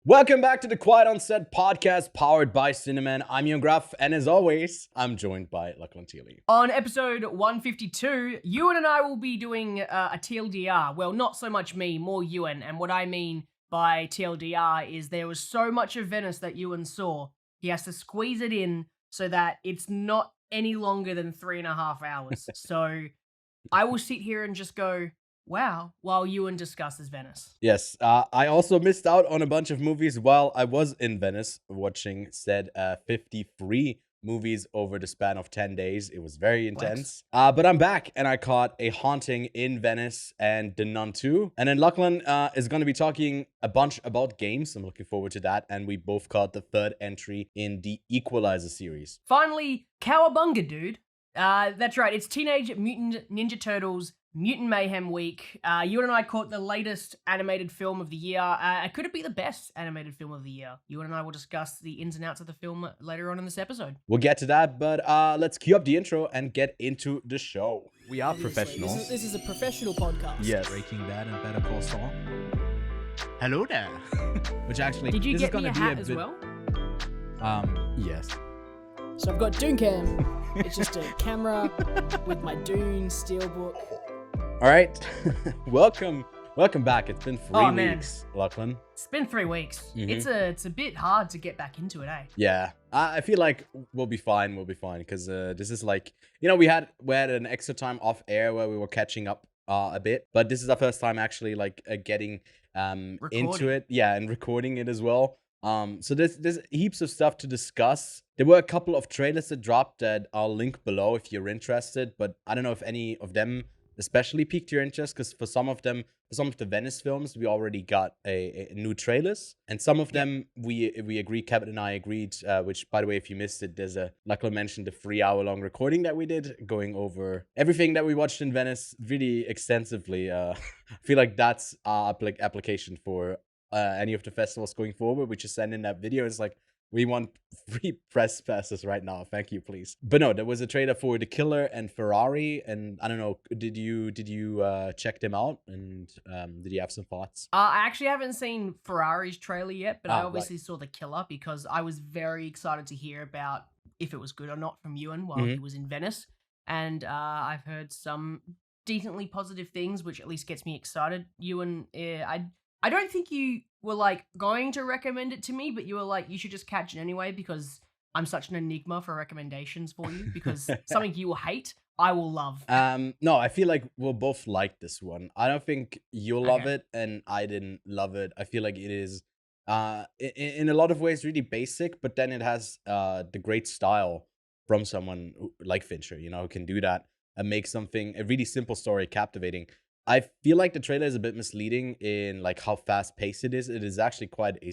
Welcome back to the Quiet on Set podcast powered by Cineman. I'm Ewan Gruff, and as always, I'm joined by Lachlan. On episode 152, Ewan and I will be doing a TLDR. Well, not so much me, more Ewan. And what I mean by TLDR is there was so much of Venice that Ewan saw, he has to squeeze it in so that it's not any longer than 3.5 hours. So I will sit here and just go, wow, while Ewan discusses Venice. Yes, I also missed out on a bunch of movies while I was in Venice watching said 53 movies over the span of 10 days. It was very intense. But I'm back and I caught A Haunting in Venice and The Nun II. And then Lachlan is going to be talking a bunch about games. I'm looking forward to that. And we both caught the third entry in the Equalizer series. Finally, Cowabunga, dude. That's right, it's Teenage Mutant Ninja Turtles Mutant Mayhem week. Ewan and I caught the latest animated film of the year. Could it be the best animated film of the year? Ewan and I will discuss the ins and outs of the film later on in this episode. We'll get to that, but let's cue up the intro and get into the show. We are professional. This is a professional podcast. Yes. Breaking Bad and Better Call Saul. Hello there. Which actually, Did you this get is gonna me a be hat a as bit, well? Yes. So I've got Dooncam. It's just a camera with my Dune steelbook. All right, welcome back. It's been 3 man. weeks, Lachlan. It's been 3 weeks. Mhm. It's a bit hard to get back into it, eh? Yeah, I feel like we'll be fine. because this is like, we had an extra time off air where we were catching up a bit, but this is our first time actually like getting into Recording. it, yeah, and recording it as well. So there's heaps of stuff to discuss. There were a couple of trailers that dropped that I'll link below if you're interested, but I don't know if any of them especially piqued your interest, because for some of the Venice films, we already got a new trailers, and some of them we agreed, Kevin and I agreed, which, by the way, if you missed it, there's Lachlan mentioned the 3-hour-long recording that we did, going over everything that we watched in Venice really extensively. I feel like that's our application for any of the festivals going forward. We just send in that video. It's like, we want free press passes right now. Thank you, please. But no, there was a trailer for The Killer and Ferrari, and I don't know, did you check them out, and did you have some thoughts? I actually haven't seen Ferrari's trailer yet, but I Oh, obviously saw The Killer because I was very excited to hear about if it was good or not from Ewan while he was in Venice. And I've heard some decently positive things, which at least gets me excited. Ewan, I don't think you were like going to recommend it to me, but you were like, you should just catch it anyway because I'm such an enigma for recommendations for you, because something you will hate, I will love. No, I feel like we'll both like this one. I don't think you'll love Okay. it, and I didn't love it. I feel like it is in a lot of ways really basic, but then it has the great style from someone like Fincher, who can do that and make a really simple story captivating. I feel like the trailer is a bit misleading in like how fast paced it is. It is actually quite a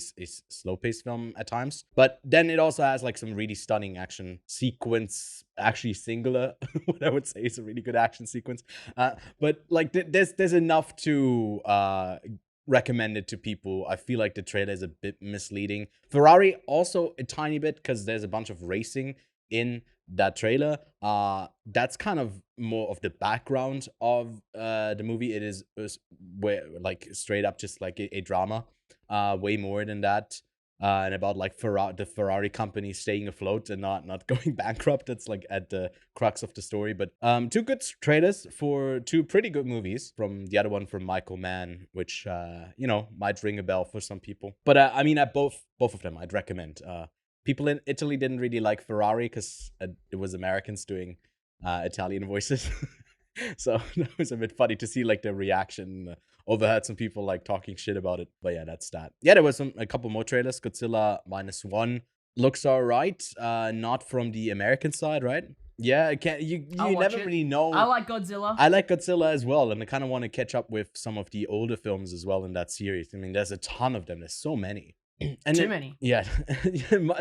slow paced film at times, but then it also has like some really stunning action sequence. Actually, singular, what I would say is a really good action sequence. But like there's enough to recommend it to people. I feel like the trailer is a bit misleading. Ferrari also a tiny bit, because there's a bunch of racing in that trailer. That's kind of more of the background of the movie. It is where like straight up just like a drama, way more than that, and about like the Ferrari company staying afloat and not going bankrupt. That's like at the crux of the story. But two good trailers for two pretty good movies. From the other one from Michael Mann, which might ring a bell for some people. But I mean, at both of them I'd recommend. People in Italy didn't really like Ferrari because it was Americans doing Italian voices. So that was a bit funny to see like the reaction. Overheard some people like talking shit about it. But yeah, that's that. Yeah, there was a couple more trailers. Godzilla -1 looks all right. Not from the American side, right? Yeah, you I'll watch never it. really know. I like Godzilla. I like Godzilla as well, and I kind of want to catch up with some of the older films as well in that series. I mean, there's a ton of them. There's so many. And Too many. Yeah,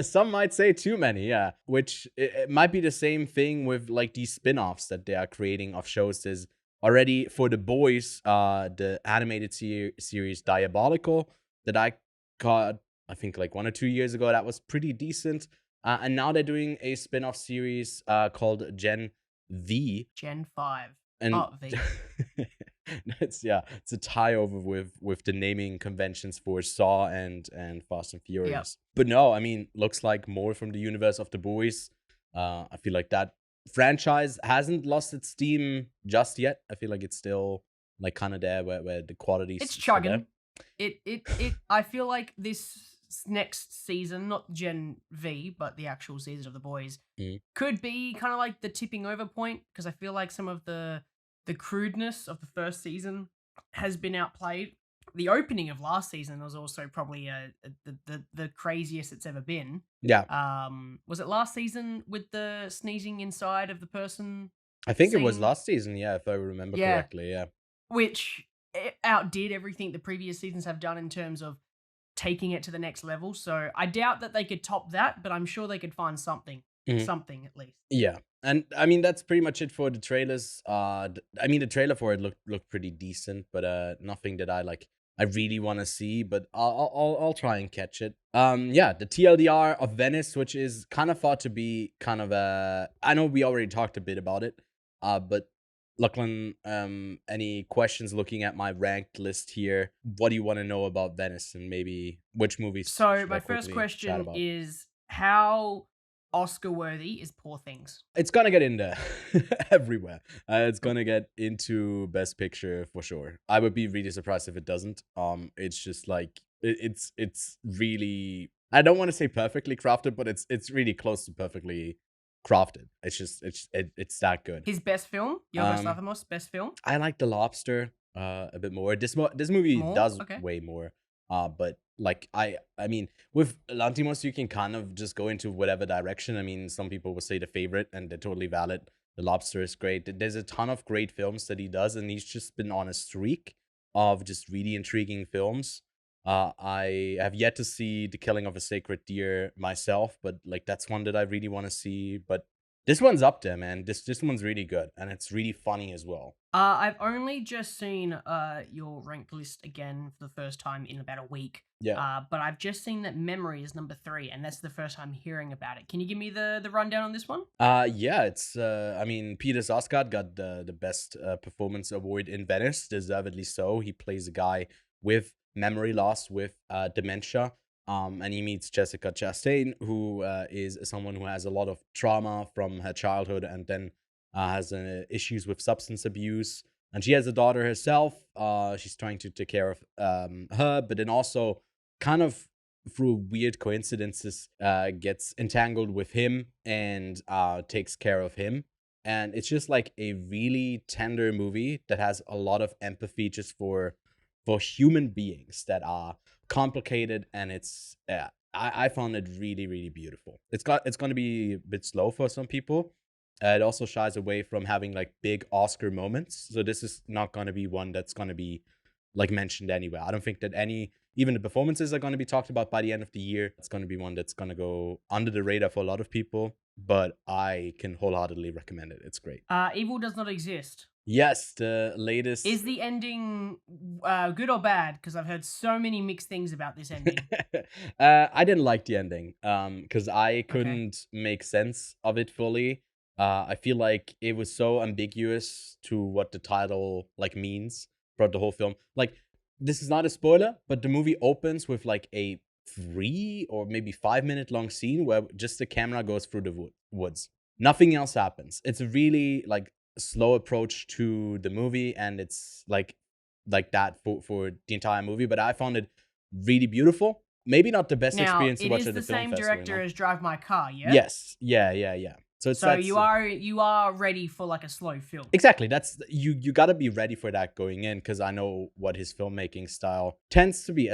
some might say too many. Yeah, which it might be the same thing with like these spin-offs that they are creating of shows. There's already for The Boys, the animated series Diabolical that I caught, I think like 1 or 2 years ago. That was pretty decent. And now they're doing a spin-off series called Gen V. Gen 5. And Oh, V. It's a tie over with the naming conventions for Saw and Fast and Furious. But no, I mean, looks like more from the universe of the boys. I feel like that franchise hasn't lost its steam just yet. I feel like it's still like kind of there where the quality's It's still there. chugging. It I feel like this next season, not Gen V, but the actual season of the boys, could be kind of like the tipping over point, because I feel like some of the crudeness of the first season has been outplayed. The opening of last season was also probably the craziest it's ever been. Yeah. Was it last season with the sneezing inside of the person? I think it was scene? last season, yeah, if I remember correctly, yeah. Which outdid everything the previous seasons have done in terms of taking it to the next level. So I doubt that they could top that, but I'm sure they could find something. Something at least. Yeah. And I mean, that's pretty much it for the trailers. I mean, the trailer for it looked pretty decent, but nothing that I really want to see, but I'll try and catch it. Yeah, the TLDR of Venice, which is kind of thought to be kind of I know we already talked a bit about it, but Lachlan, any questions looking at my ranked list here? What do you want to know about Venice, and maybe which movies? So my first question is, how Oscar worthy is Poor Things? It's gonna get in there everywhere. It's gonna get into Best Picture for sure. I would be really surprised if it doesn't. It's just like it's really, I don't want to say perfectly crafted, but it's really close to perfectly crafted. It's just it's that good. His best film, Yorgos Lanthimos' best film. I like The Lobster a bit more. This movie does way more. But like I mean, with Lanthimos, you can kind of just go into whatever direction. I mean, some people will say The Favorite, and they're totally valid. The Lobster is great. There's a ton of great films that he does, and he's just been on a streak of just really intriguing films. I have yet to see The Killing of a Sacred Deer myself, but like that's one that I really want to see. But this one's up there, man. This one's really good, and it's really funny as well. I've only just seen your ranked list again for the first time in about a week. Yeah. But I've just seen that Memory is number 3, and that's the first time hearing about it. Can you give me the rundown on this one? Yeah, it's I mean, Peter Sarsgaard got the best performance award in Venice, deservedly so. He plays a guy with memory loss, with dementia. And he meets Jessica Chastain, who is someone who has a lot of trauma from her childhood, and then has issues with substance abuse. And she has a daughter herself. She's trying to take care of her, but then also kind of through weird coincidences gets entangled with him and takes care of him. And it's just like a really tender movie that has a lot of empathy just for human beings that are complicated, and it's I found it really, really beautiful. It's going to be a bit slow for some people. It also shies away from having like big Oscar moments, so this is not going to be one that's going to be like mentioned anywhere. I don't think that even the performances are going to be talked about by the end of the year. It's going to be one that's going to go under the radar for a lot of people, but I can wholeheartedly recommend it. It's great. Evil Does Not Exist. Yes, the latest. Is the ending good or bad? Because I've heard so many mixed things about this ending. I didn't like the ending because I couldn't make sense of it fully. I feel like it was so ambiguous to what the title like means throughout the whole film. Like, this is not a spoiler, but the movie opens with like a 3 or maybe 5 minute long scene where just the camera goes through the woods. Nothing else happens. It's a really like slow approach to the movie, and it's like that for the entire movie, but I found it really beautiful. Maybe not the best experience to watch at the film festival. It is the same director as Drive My Car, yeah? Yes. Yeah. So you are ready for like a slow film. Exactly. That's you got to be ready for that going in, because I know what his filmmaking style tends to be.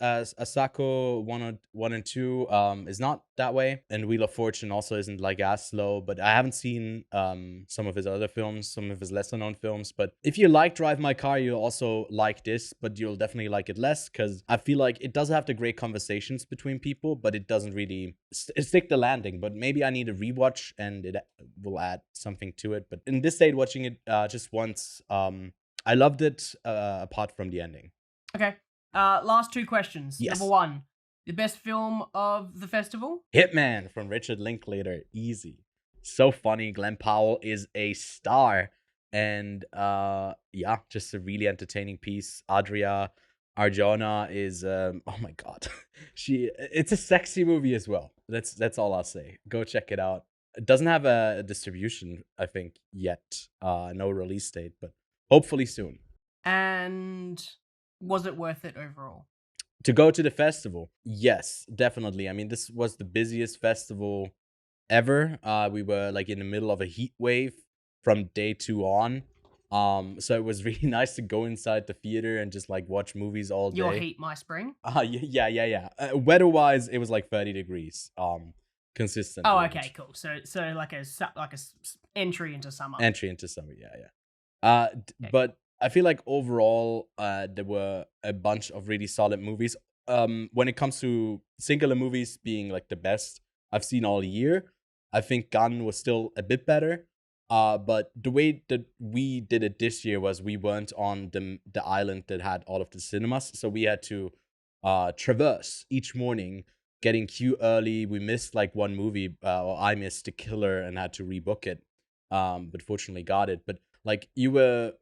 ASOKA 1 and 2 is not that way, and Wheel of Fortune also isn't like as slow. But I haven't seen some of his other films, some of his lesser known films. But if you like Drive My Car, you'll also like this, but you'll definitely like it less, because I feel like it does have the great conversations between people, but it doesn't really stick the landing. But maybe I need a rewatch, and it will add something to it. But in this state, watching it just once, I loved it apart from the ending. Okay. Last 2 questions. Yes. Number 1, the best film of the festival? Hitman from Richard Linklater. Easy. So funny. Glenn Powell is a star. And yeah, just a really entertaining piece. Adria Arjona is oh my god. It's a sexy movie as well. That's all I'll say. Go check it out. It doesn't have a distribution, I think, yet. No release date, but hopefully soon. And was it worth it overall? To go to the festival, yes, definitely. I mean, this was the busiest festival ever. We were like in the middle of a heat wave from day 2 on. So it was really nice to go inside the theater and just like watch movies all day. Your heat, my spring. Yeah. Weather-wise, it was like 30 degrees. Consistent. Oh, okay, cool. So like a entry into summer. Entry into summer, yeah. Okay. But I feel like overall, there were a bunch of really solid movies. When it comes to singular movies being like the best I've seen all year, I think Gun was still a bit better. But the way that we did it this year was we weren't on the island that had all of the cinemas, so we had to traverse each morning, getting queue early. We missed like one movie, or I missed The Killer and had to rebook it. But fortunately got it. But like you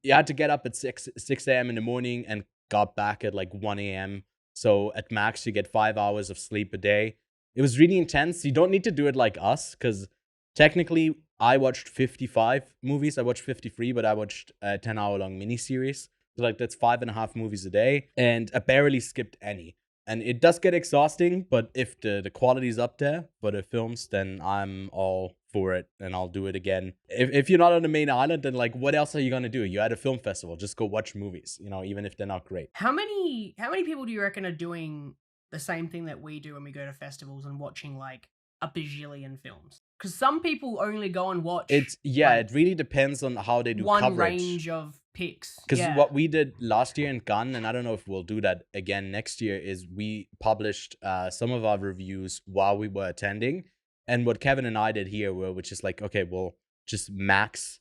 had to get up at 6 a.m. in the morning and got back at like 1 a.m. So at max you get 5 hours of sleep a day. It was really intense. You don't need to do it like us, because technically I watched 55 movies. I watched 53, but I watched a 10-hour-long miniseries. So like that's 5.5 movies a day, and I barely skipped any. And it does get exhausting, but if the quality's up there for the films, then I'm all for it, and I'll do it again. If you're not on the main island, then like what else are you gonna do? You're at a film festival. Just go watch movies, even if they're not great. How many people do you reckon are doing the same thing that we do when we go to festivals and watching like a bajillion films? Because some people only go and watch. It really depends on how they do one coverage. Range of picks. Because what we did last year in Gun, and I don't know if we'll do that again next year, is we published some of our reviews while we were attending. And what Kevin and I did here which is like, okay, we'll just max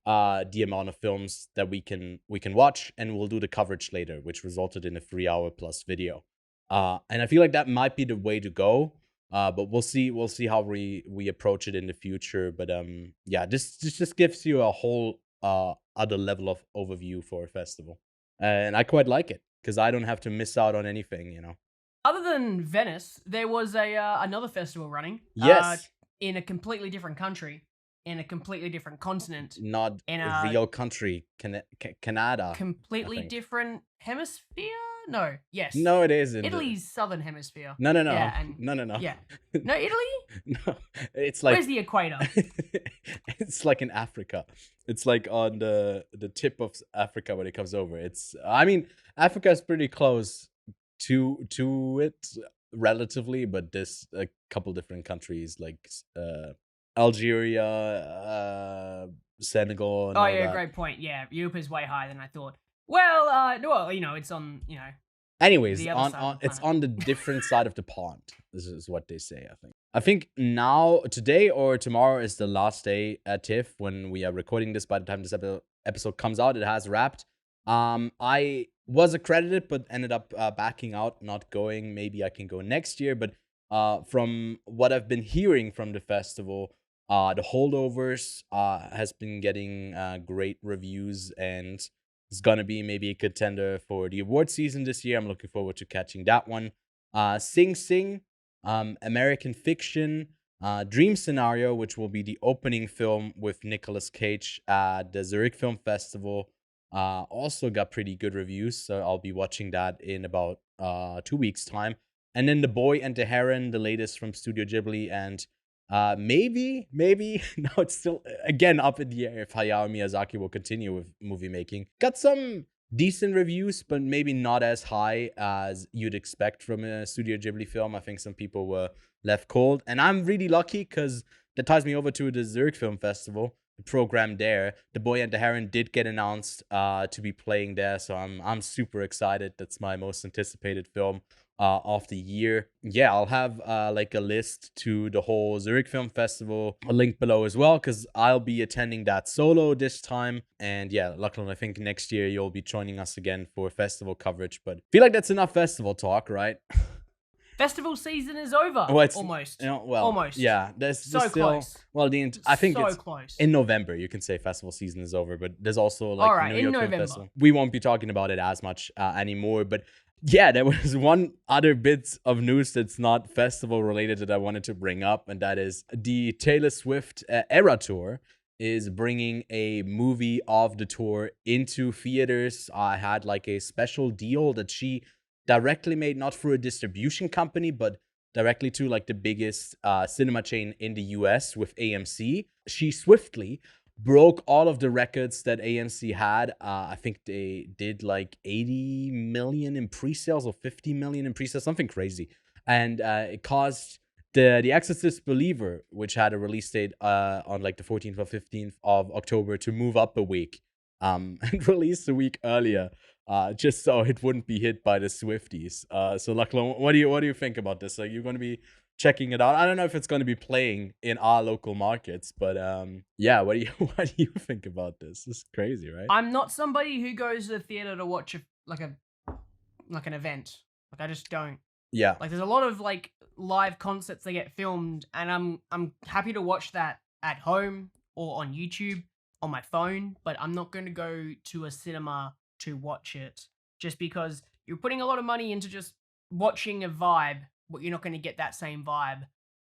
the amount of films that we can watch, and we'll do the coverage later, which resulted in a 3-hour plus video. And I feel like that might be the way to go. But we'll see how we approach it in the future. But yeah, this just gives you a whole other level of overview for a festival, and I quite like it because I don't have to miss out on anything. Other than Venice, there was another festival running. Yes. In a completely different country, in a completely different continent. Not in a real country, Canada. Completely different hemisphere. No, yes. No, it isn't. Italy's southern hemisphere. No. Yeah, No. Yeah. No, Italy? No. It's like... Where's the equator? It's like in Africa. It's like on the tip of Africa when it comes over. Africa is pretty close to it relatively, but there's a couple different countries like Algeria, Senegal, and all yeah, that. Great point. Yeah, Europe is way higher than I thought. Well, it's on, Anyways, it's on the different side of the pond. This is what they say, I think. I think now, today or tomorrow is the last day at TIFF when we are recording this. By the time this episode comes out, it has wrapped. I was accredited, but ended up backing out, not going. Maybe I can go next year. But from what I've been hearing from the festival, the holdovers has been getting great reviews, and it's gonna be maybe a contender for the award season this year. I'm looking forward to catching that one. Sing Sing, American Fiction, Dream Scenario, which will be the opening film with Nicolas Cage at the Zurich Film Festival, also got pretty good reviews, so I'll be watching that in about 2 weeks' time. And then The Boy and the Heron, the latest from Studio Ghibli, and maybe now it's still again up in the air if Hayao Miyazaki will continue with movie making. Got some decent reviews, but maybe not as high as you'd expect from a Studio Ghibli film. I think some people were left cold, and I'm really lucky because that ties me over to the Zurich Film Festival, the program there. The Boy and the Heron did get announced to be playing there, so I'm super excited. That's my most anticipated film of the year. Yeah, I'll have like a list to the whole Zurich Film Festival, a link below as well, because I'll be attending that solo this time. And yeah, Lachlan, I think next year you'll be joining us again for festival coverage. But I feel like that's enough festival talk, right? Festival season is over. Well, it's almost. almost. Yeah, there's so still close. Well, I think so it's close. in November. You can say festival season is over, but there's also like All right, New in York Film November. Festival. We won't be talking about it as much anymore. But yeah, there was one other bit of news that's not festival related that I wanted to bring up, and that is the Taylor Swift Era Tour is bringing a movie of the tour into theaters. I had like a special deal that she directly made, not through a distribution company, but directly to like the biggest cinema chain in the US with AMC. She swiftly broke all of the records that AMC had. I think they did like 80 million in pre-sales or 50 million in pre-sales, something crazy. And it caused the Exorcist Believer, which had a release date on like the 14th or 15th of October, to move up a week and release a week earlier, just so it wouldn't be hit by the Swifties. So Lachlan, what do you think about this? Like, you're going to be checking it out. I don't know if it's going to be playing in our local markets, but yeah, what do you think about this? This is crazy, right? I'm not somebody who goes to the theater to watch an event. Like, I just don't. Yeah. Like, there's a lot of like live concerts that get filmed, and I'm happy to watch that at home or on YouTube on my phone, but I'm not going to go to a cinema to watch it just because you're putting a lot of money into just watching a vibe, but you're not going to get that same vibe.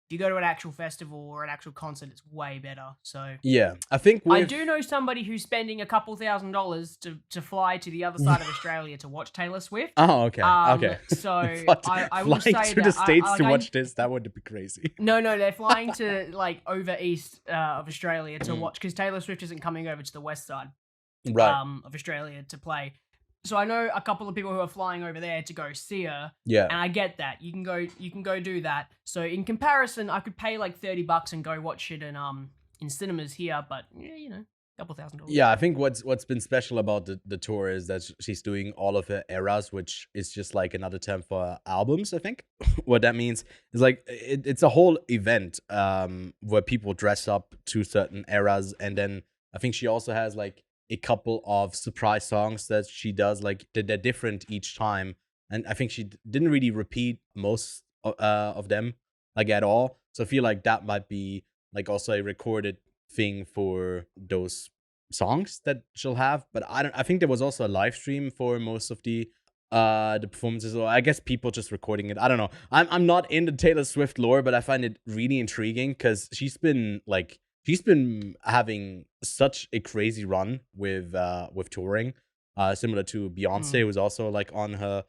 If you go to an actual festival or an actual concert, it's way better. So yeah, I think I do know somebody who's spending a couple $1,000s to fly to the other side of Australia to watch Taylor Swift. Oh, okay. Okay. So I will say flying to that the States to watch this, that would be crazy. No, they're flying to like over east of Australia to watch, because Taylor Swift isn't coming over to the west side of Australia to play. So I know a couple of people who are flying over there to go see her. Yeah. And I get that. You can go do that. So in comparison, I could pay like $30 and go watch it in cinemas here, but yeah, you know, couple $1,000. Yeah, I think what's been special about the tour is that she's doing all of her eras, which is just like another term for albums, I think. What that means is like it's a whole event where people dress up to certain eras, and then I think she also has like a couple of surprise songs that she does, like they're different each time, and I think she didn't really repeat most of them like at all. So I feel like that might be like also a recorded thing for those songs that she'll have. But I think there was also a live stream for most of the performances, or I guess people just recording it. I don't know. I'm not in the Taylor Swift lore, but I find it really intriguing because she's been having such a crazy run with touring, similar to Beyonce, who's also like on her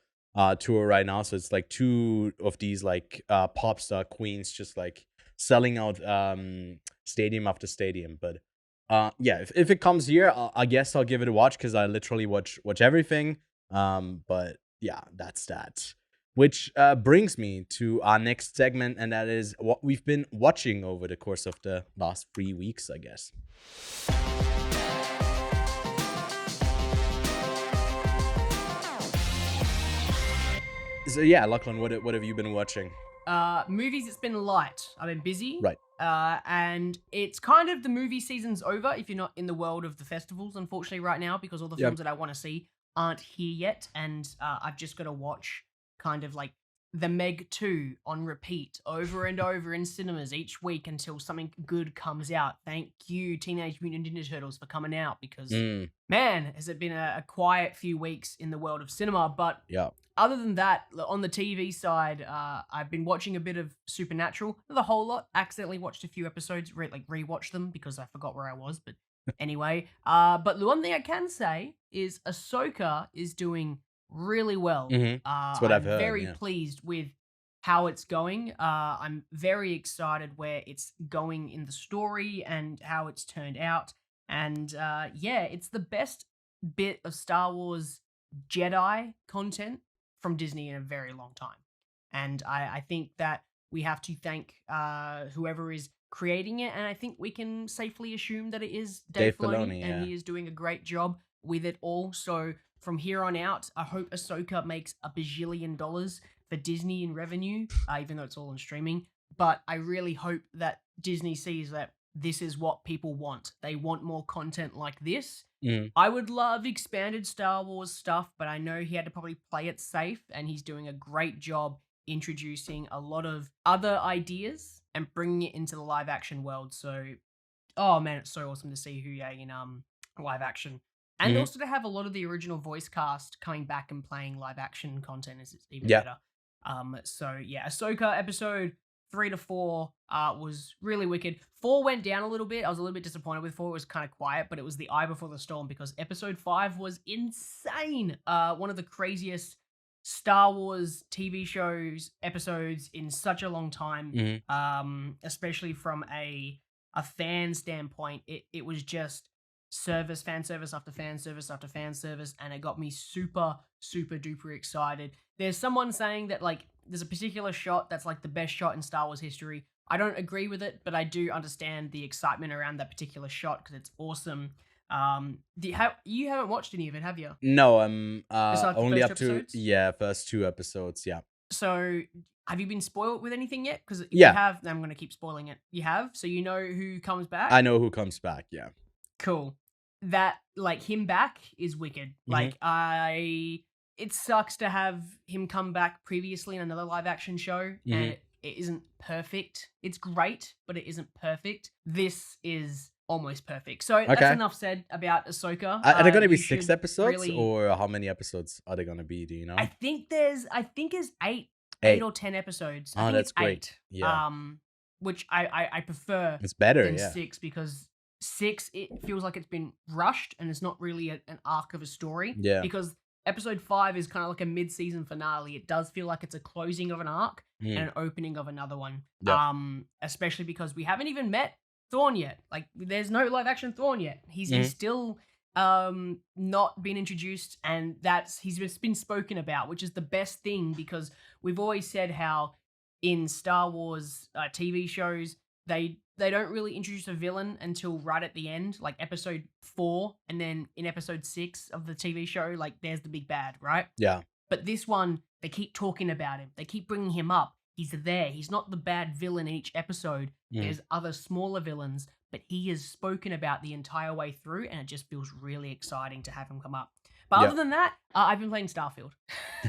tour right now. So it's like two of these like pop star queens just like selling out stadium after stadium. But yeah, if it comes here, I guess I'll give it a watch because I literally watch everything. But yeah, that's that. Which brings me to our next segment, and that is what we've been watching over the course of the last 3 weeks, I guess. So yeah, Lachlan, what have you been watching? Movies, it's been light. I've been busy. Right. And it's kind of the movie season's over if you're not in the world of the festivals, unfortunately, right now, because all the films that I want to see aren't here yet, and I've just got to watch kind of like The Meg 2 on repeat over and over in cinemas each week until something good comes out. Thank you, Teenage Mutant Ninja Turtles, for coming out, because man, has it been a quiet few weeks in the world of cinema. But yeah, other than that, on the TV side, I've been watching a bit of Supernatural, not a whole lot. Accidentally watched a few episodes, rewatched them because I forgot where I was, but anyway. But the one thing I can say is Ahsoka is doing really well. That's what I've heard. I'm very pleased with how it's going. I'm very excited where it's going in the story and how it's turned out. And yeah, it's the best bit of Star Wars Jedi content from Disney in a very long time. And I think that we have to thank whoever is creating it, and I think we can safely assume that it is Dave Filoni, and he is doing a great job with it all. So from here on out, I hope Ahsoka makes $1 bajillion for Disney in revenue, even though it's all on streaming. But I really hope that Disney sees that this is what people want. They want more content like this. I would love expanded Star Wars stuff, but I know he had to probably play it safe, and he's doing a great job introducing a lot of other ideas and bringing it into the live action world. So, oh man, it's so awesome to see Huye in live action. And also to have a lot of the original voice cast coming back and playing live action content is even better. So yeah, Ahsoka episode 3 to 4 was really wicked. 4 went down a little bit. I was a little bit disappointed with 4. It was kind of quiet, but it was the eye before the storm because episode 5 was insane. One of the craziest Star Wars TV shows episodes in such a long time. Especially from a fan standpoint. It was just fan service after fan service after fan service, and it got me super duper excited. There's someone saying that like there's a particular shot that's like the best shot in Star Wars history. I don't agree with it, but I do understand the excitement around that particular shot because it's awesome. You haven't watched any of it, have you? No, only up to episodes? First 2 episodes. Yeah. So have you been spoiled with anything yet? Because if Yeah. you have, I'm going to keep spoiling it. You have, so you know who comes back. I know who comes back. Yeah. Cool. That like him back is wicked. Like it sucks to have him come back previously in another live action show and it isn't perfect. It's great, but it isn't perfect. This is almost perfect. So that's enough said about Ahsoka. Are there going to be 6 should episodes really- or how many episodes are there going to be? Do you know? I think there's 8 or 10 episodes. I think that's it's great. 8. Yeah. Which I prefer It's better. than Yeah. 6 because 6 it feels like it's been rushed and it's not really an arc of a story. Yeah. Because episode 5 is kind of like a mid-season finale. It does feel like it's a closing of an arc and an opening of another one. Yeah. Especially because we haven't even met Thrawn yet. Like there's no live action Thrawn yet. He's still not been introduced, and he's just been spoken about, which is the best thing because we've always said how in Star Wars TV shows they don't really introduce a villain until right at the end, like episode 4, and then in episode 6 of the TV show, like there's the big bad, right? Yeah. But this one, they keep talking about him. They keep bringing him up. He's there. He's not the bad villain in each episode. There's other smaller villains, but he is spoken about the entire way through, and it just feels really exciting to have him come up. But other than that, I've been playing Starfield.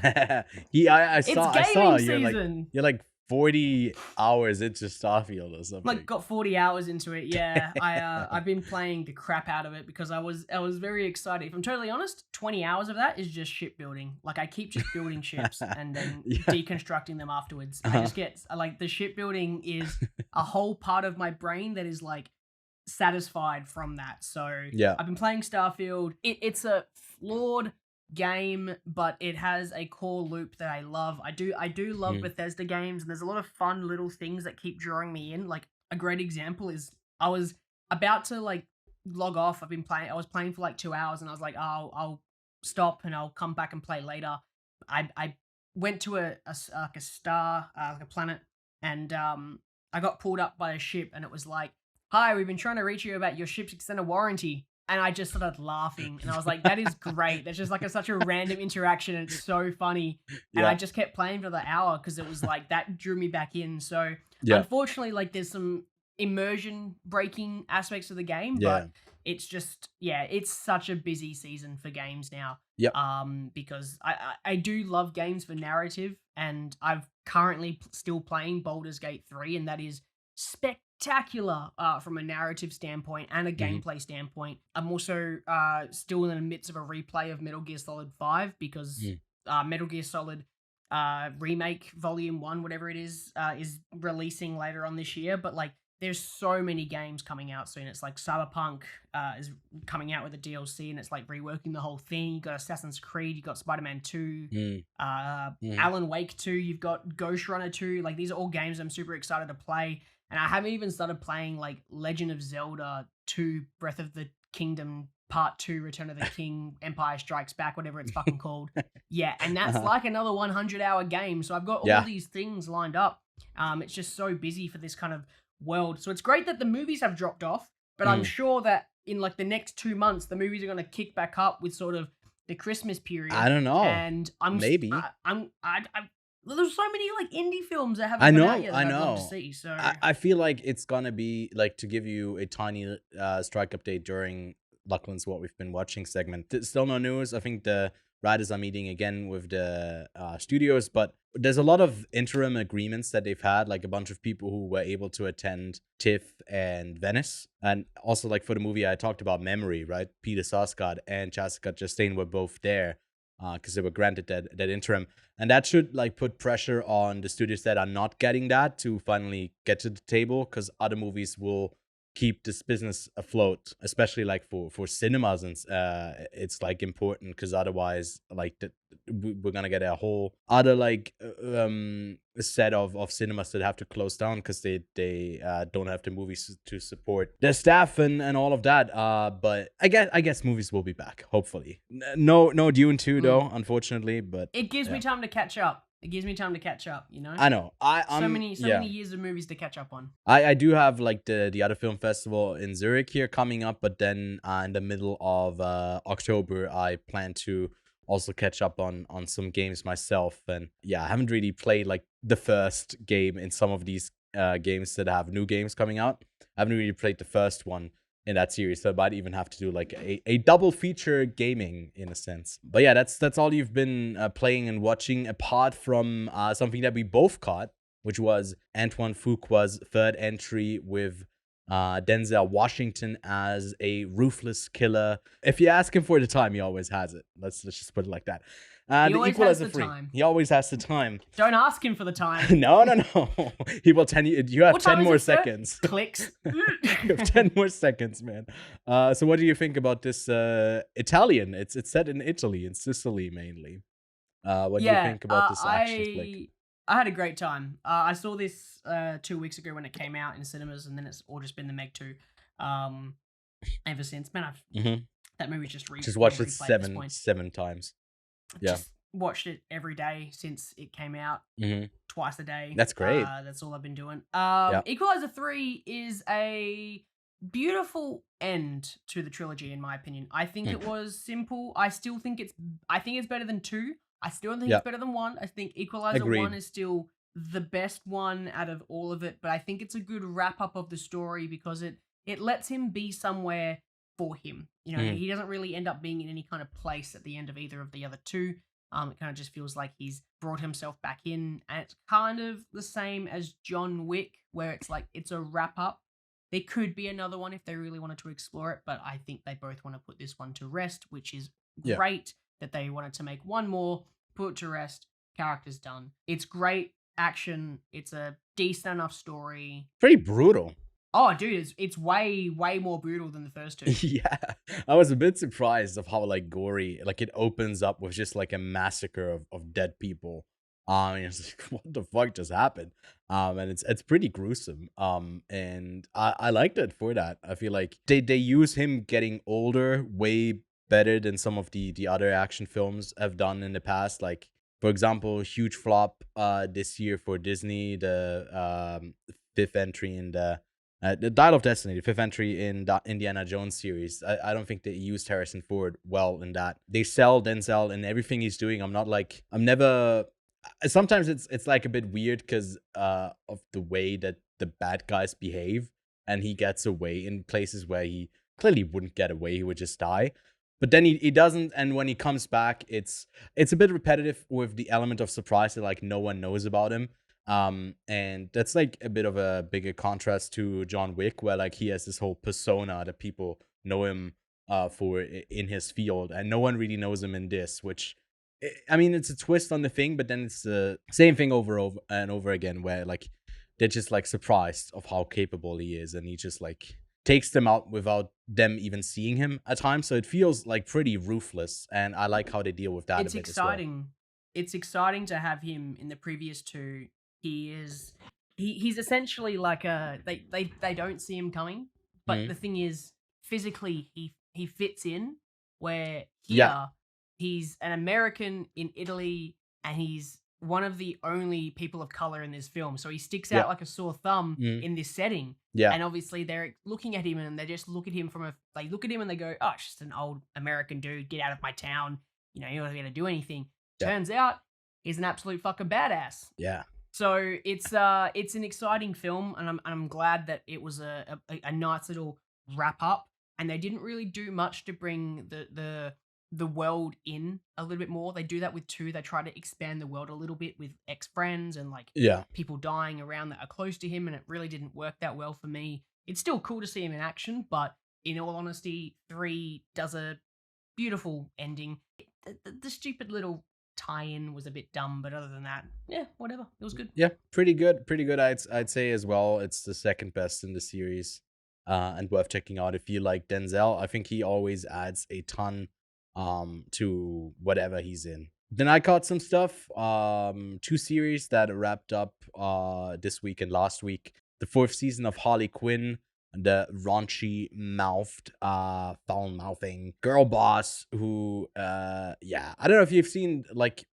I saw season. you're like 40 hours into Starfield or something. Like got 40 hours into it. Yeah, I've been playing the crap out of it because I was very excited. If I'm totally honest, 20 hours of that is just shipbuilding. Like I keep just building ships and then deconstructing them afterwards. I just get like the shipbuilding is a whole part of my brain that is like satisfied from that. So I've been playing Starfield. It's a flawed game, but it has a core loop that I love. I do love Bethesda games, and there's a lot of fun little things that keep drawing me in. Like a great example is I was about to like log off. I was playing for like 2 hours, and I was like, I'll stop and I'll come back and play later. I went to a star, like a planet, and I got pulled up by a ship, and it was like, "Hi, we've been trying to reach you about your ship's extended warranty." And I just started laughing, and I was like, that is great. That's just like such a random interaction, and it's so funny. And I just kept playing for the hour because it was like, that drew me back in. So unfortunately, like there's some immersion breaking aspects of the game, but it's just, it's such a busy season for games now. Because I do love games for narrative, and I've currently still playing Baldur's Gate 3, and that is spectacular from a narrative standpoint and a gameplay standpoint. I'm also still in the midst of a replay of Metal Gear Solid 5 because Metal Gear Solid Remake Volume 1, whatever it is releasing later on this year. But like there's so many games coming out soon. It's like Cyberpunk is coming out with a DLC, and it's like reworking the whole thing. You got Assassin's Creed, you got Spider-Man 2, Alan Wake 2, you've got Ghost Runner 2. Like these are all games I'm super excited to play. And I haven't even started playing like Legend of Zelda 2, Breath of the Kingdom Part 2, Return of the King, Empire Strikes Back, whatever it's fucking called. And that's like another 100-hour game. So I've got all these things lined up. It's just so busy for this kind of world. So it's great that the movies have dropped off, but I'm sure that in like the next 2 months, the movies are going to kick back up with sort of the Christmas period. I don't know. And maybe. There's so many like indie films that haven't I come know, out yet that I I'd know. love to see. So I feel like it's gonna be like, to give you a tiny strike update during Lachlan's What We've Been Watching segment. Still no news. I think the writers are meeting again with the studios, but there's a lot of interim agreements that they've had, like a bunch of people who were able to attend TIFF and Venice. And also, like, for the movie I talked about, Memory, right? Peter Sarsgaard and Jessica Chastain were both there because they were granted that interim. And that should, like, put pressure on the studios that are not getting that to finally get to the table, because other movies will keep this business afloat, especially like for cinemas, and it's like important, because otherwise, like, we're gonna get a whole other like set of cinemas that have to close down because they don't have the movies to support their staff and all of that. But I guess movies will be back, hopefully. No Dune 2 though, unfortunately, but it gives me time to catch up. It gives me time to catch up, you know? I know. So many years of movies to catch up on. I do have like the other film festival in Zurich here coming up, but then in the middle of October, I plan to also catch up on some games myself. And yeah, I haven't really played like the first game in some of these games that have new games coming out. I haven't really played the first one in that series, so I might even have to do like a double feature gaming in a sense. But yeah, that's all you've been playing and watching, apart from something that we both caught, which was Antoine Fuqua's third entry with Denzel Washington as a ruthless killer. If you ask him for the time, he always has it. Let's just put it like that. The Equalizer 3. He always has the time. Don't ask him for the time. No. He will tell you. You have 10 more seconds. Clicks. You have 10 more seconds, man. So what do you think about this Italian? It's set in Italy, in Sicily mainly. What do you think about this action flick? I had a great time. I saw this 2 weeks ago when it came out in cinemas, and then it's all just been the Meg 2 ever since. Man, that movie's just watched it seven times. Yeah, just watched it every day since it came out, twice a day. That's great. That's all I've been doing. Equalizer 3 is a beautiful end to the trilogy, in my opinion. I think it was simple. I think it's better than 2. I still don't think it's better than 1. I think Equalizer 1 is still the best one out of all of it, but I think it's a good wrap up of the story because it lets him be somewhere for him. You know, he doesn't really end up being in any kind of place at the end of either of the other 2. It kind of just feels like he's brought himself back in, and it's kind of the same as John Wick, where it's like it's a wrap up. There could be another one if they really wanted to explore it, but I think they both want to put this one to rest, which is great that they wanted to make one more, put it to rest, characters done. It's great action. It's a decent enough story. Pretty brutal. Oh, dude, it's way more brutal than the first 2. Yeah, I was a bit surprised of how like gory, like it opens up with just like a massacre of dead people. And it's like, what the fuck just happened? And it's pretty gruesome. And I liked it for that. I feel like they use him getting older way better than some of the other action films have done in the past. Like, for example, huge flop this year for Disney, the fifth entry in the Dial of Destiny, the 5th entry in the Indiana Jones series. I don't think they used Harrison Ford well in that. They sell Denzel in everything he's doing. Sometimes it's like a bit weird because of the way that the bad guys behave, and he gets away in places where he clearly wouldn't get away. He would just die. But then he doesn't, and when he comes back, it's a bit repetitive with the element of surprise that like no one knows about him. And that's like a bit of a bigger contrast to John Wick, where like he has this whole persona that people know him for in his field, and no one really knows him in this, which, I mean, it's a twist on the thing, but then it's the same thing over and over again, where like they're just like surprised of how capable he is, and he just like takes them out without them even seeing him at times. So it feels like pretty ruthless, and I like how they deal with that. It's exciting. It's exciting to have him in the previous 2. He's essentially like they don't see him coming, but the thing is, physically he fits in, where here he's an American in Italy, and he's one of the only people of color in this film, so he sticks out like a sore thumb in this setting. And obviously they're looking at him, and they just look at him they look at him and they go, oh, it's just an old American dude, get out of my town, you know, you're not gonna do anything. Turns out he's an absolute fucking badass. So it's an exciting film, and I'm glad that it was a nice little wrap up, and they didn't really do much to bring the the world in a little bit more. They do that with 2. They try to expand the world a little bit with ex-friends and like people dying around that are close to him, and it really didn't work that well for me. It's still cool to see him in action, but in all honesty, 3 does a beautiful ending. The stupid little tie-in was a bit dumb, but other than that, yeah, whatever. It was good. Yeah, pretty good. I'd say as well. It's the second best in the series, and worth checking out if you like Denzel. I think he always adds a ton to whatever he's in. Then I caught some stuff. 2 series that wrapped up this week and last week. The 4th season of Harley Quinn, the raunchy mouthed, foul mouthing girl boss who I don't know if you've seen like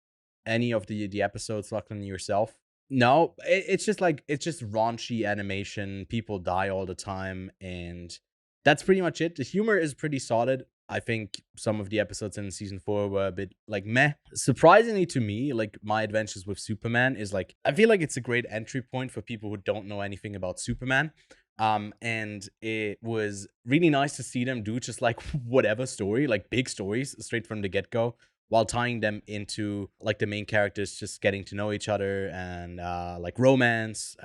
any of the episodes, Lachlan, yourself. No, it's just raunchy animation. People die all the time, and that's pretty much it. The humor is pretty solid. I think some of the episodes in season 4 were a bit like meh. Surprisingly to me, like My Adventures with Superman is like, I feel like it's a great entry point for people who don't know anything about Superman. And it was really nice to see them do just like whatever story, like big stories straight from the get-go, while tying them into like the main characters just getting to know each other and like romance.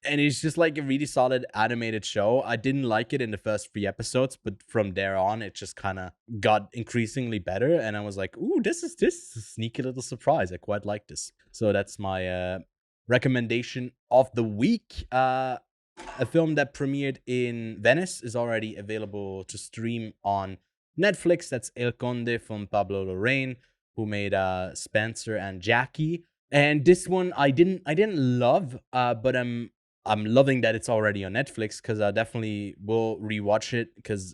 And it's just like a really solid animated show. I didn't like it in the first 3 episodes, but from there on, it just kind of got increasingly better. And I was like, ooh, this is a sneaky little surprise. I quite like this. So that's my recommendation of the week. A film that premiered in Venice is already available to stream on Netflix. That's El Conde from Pablo Larraín, who made Spencer and Jackie. And this one I didn't love, but I'm loving that it's already on Netflix, because I definitely will rewatch it. Because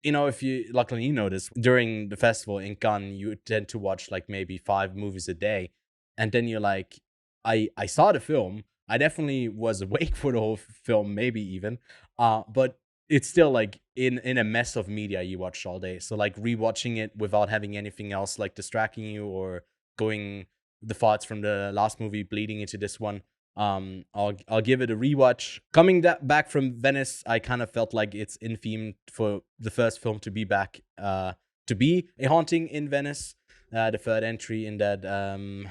if you, luckily you know this, during the festival in Cannes, you tend to watch like maybe 5 movies a day, and then you're like, I saw the film. I definitely was awake for the whole film, maybe even, but it's still like in a mess of media you watched all day. So like rewatching it without having anything else like distracting you or going the thoughts from the last movie bleeding into this one, I'll give it a rewatch. Coming back from Venice, I kind of felt like it's in theme for the first film to be back, to be a haunting in Venice. The third entry in that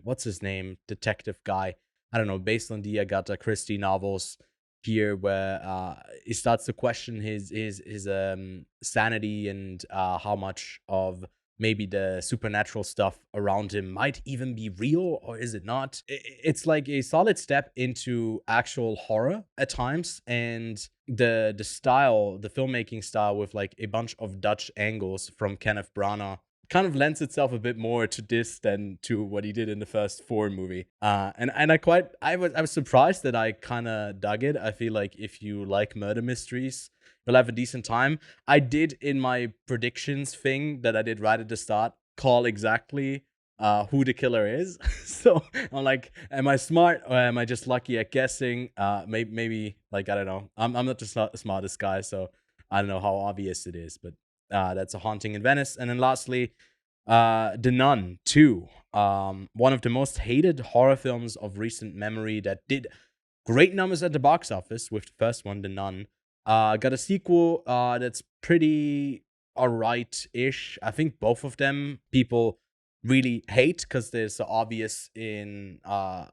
what's his name, detective guy, I don't know, based on the Agatha Christie novels here, where he starts to question his sanity and how much of maybe the supernatural stuff around him might even be real, or is it not? It's like a solid step into actual horror at times, and the style, the filmmaking style, with like a bunch of Dutch angles from Kenneth Branagh, kind of lends itself a bit more to this than to what he did in the first 4 movie. And I was surprised that I kind of dug it. I feel like if you like murder mysteries, you'll have a decent time. I did, in my predictions thing that I did right at the start, call exactly who the killer is. So I'm like, am I smart or am I just lucky at guessing? Maybe like, I don't know. I'm not the smartest guy, so I don't know how obvious it is, but that's A Haunting in Venice. And then lastly, The Nun II, one of the most hated horror films of recent memory, that did great numbers at the box office with the first one, The Nun. Got a sequel that's pretty alright-ish. I think both of them people really hate because they're so obvious in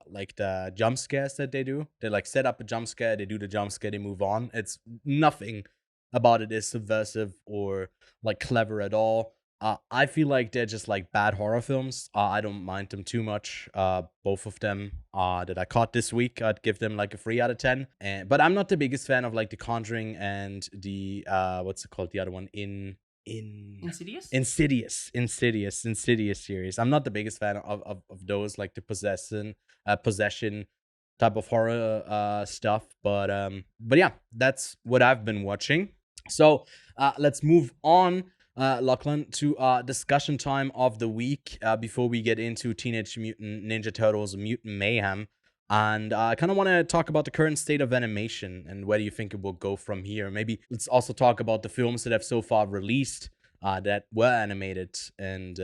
like the jump scares that they do. They like set up a jump scare, they do the jump scare, they move on. It's nothing about it is subversive or like clever at all. I feel like they're just like bad horror films. I don't mind them too much. Both of them that I caught this week, I'd give them like a 3 out of 10. But I'm not the biggest fan of like The Conjuring and the what's it called, the other one, Insidious series. I'm not the biggest fan of those, like the possession type of horror stuff. But yeah, that's what I've been watching. So let's move on, Lachlan, to discussion time of the week before we get into Teenage Mutant Ninja Turtles Mutant Mayhem. And I kind of want to talk about the current state of animation and where do you think it will go from here. Maybe let's also talk about the films that have so far released that were animated. And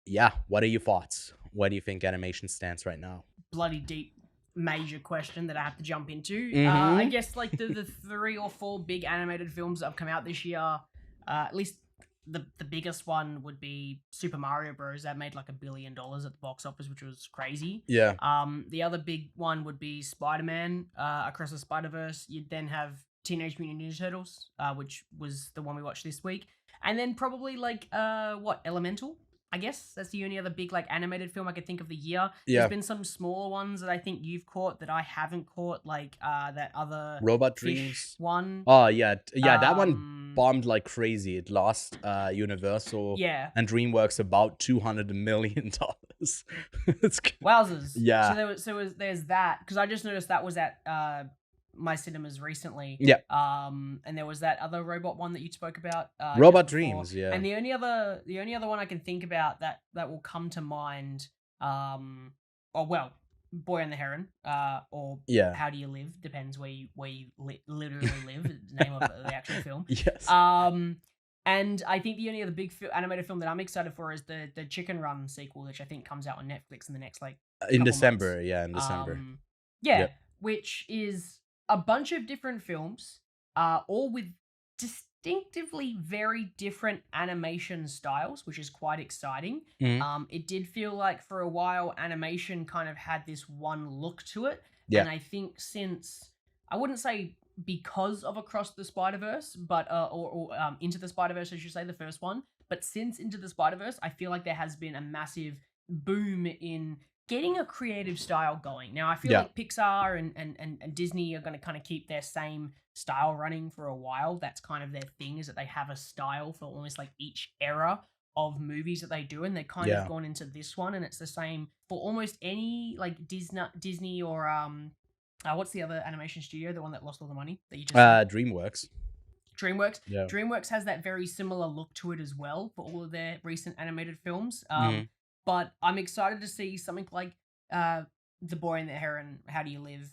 yeah, what are your thoughts? Where do you think animation stands right now? Bloody deep major question that I have to jump into. Mhm. I guess like the 3 or 4 big animated films that have come out this year, at least the biggest one would be Super Mario Bros. That made like $1 billion at the box office, which was crazy. Yeah. The other big one would be Spider-Man, Across the Spider-Verse. You'd then have Teenage Mutant Ninja Turtles, which was the one we watched this week. And then probably like, Elemental? I guess that's the only other big like animated film I could think of the year. Yeah. There's been some smaller ones that I think you've caught that I haven't caught, like that other Robot Fish Dreams. one. Oh yeah, that one bombed like crazy. It lost Universal Yeah. and DreamWorks about $200 million. It's Wowzers. Yeah. So there's that, because I just noticed that was at my cinemas recently. Yeah. And there was that other robot one that you spoke about. Robot just before. Dreams, yeah. And the only other one I can think about that will come to mind, Boy and the Heron, or Yeah. How Do You Live? Depends where you literally live. Is the name of the actual film. Yes. And I think the only other big animated film that I'm excited for is the Chicken Run sequel, which I think comes out on Netflix in the next in couple December. months. Yeah, in December. Yeah, which is a bunch of different films, all with distinctively very different animation styles, which is quite exciting. Mhm. It did feel like for a while animation kind of had this one look to it. Yeah. And I think since, I wouldn't say because of Across the Spider-Verse, but or Into the Spider-Verse, I should say, the first one. But since Into the Spider-Verse, I feel like there has been a massive boom in getting a creative style going. Now, I feel like Pixar and Disney are going to kind of keep their same style running for a while. That's kind of their thing, is that they have a style for almost like each era of movies that they do, and they kind of gone into this one, and it's the same for almost any like Disney or what's the other animation studio, the one that lost all the money that you just said? DreamWorks. DreamWorks. Yeah. DreamWorks has that very similar look to it as well for all of their recent animated films. Mhm. But I'm excited to see something like The Boy and the Heron, How Do You Live,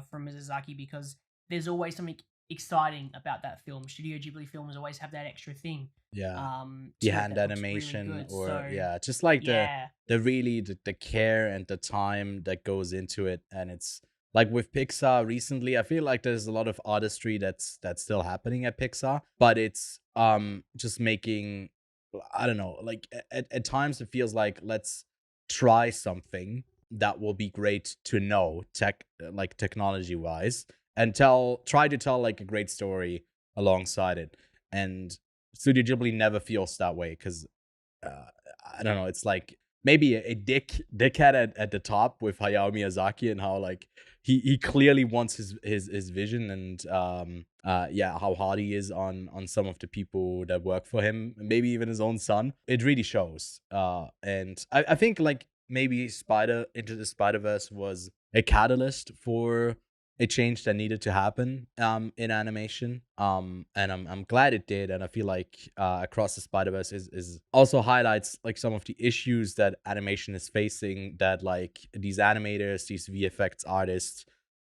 from Miyazaki, because there's always something exciting about that film. Studio Ghibli films always have that extra thing. Yeah. To The it hand that looks really animation, good. or So, just like yeah. the care and the time that goes into it. And it's like with Pixar recently, I feel like there's a lot of artistry that's still happening at Pixar, but it's just making, I don't know, like at times it feels like, let's try something that will be great to know technology wise, and try to tell like a great story alongside it. And Studio Ghibli never feels that way, because I don't know, it's like maybe a dickhead at the top with Hayao Miyazaki, and how like he clearly wants his vision, and how hard he is on some of the people that work for him, maybe even his own son. It really shows. And I think like maybe Into the Spider-Verse was a catalyst for a change that needed to happen in animation. And I'm glad it did. And I feel like Across the Spider-Verse is also highlights like some of the issues that animation is facing, that like these animators, these VFX artists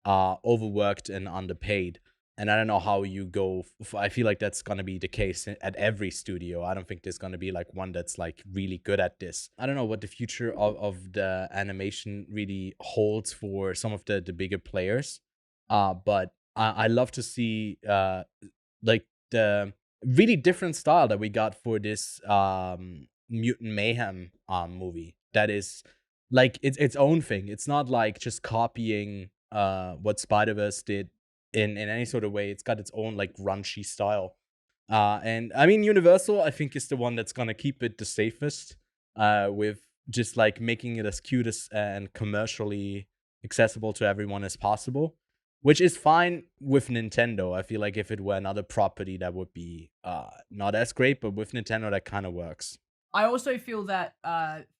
are overworked and underpaid. And I don't know how you go. I feel like that's going to be the case at every studio. I don't think there's going to be like one that's like really good at this. I don't know what the future of the animation really holds for some of the bigger players. But I love to see like the really different style that we got for this Mutant Mayhem movie. That is like its own thing. It's not like just copying what Spider-Verse did in any sort of way. It's got its own like grungy style. And I mean, Universal, I think, is the one that's gonna keep it the safest, with just like making it as cute as and commercially accessible to everyone as possible, which is fine with Nintendo. I feel like if it were another property, that would be not as great, but with Nintendo, that kind of works. I also feel that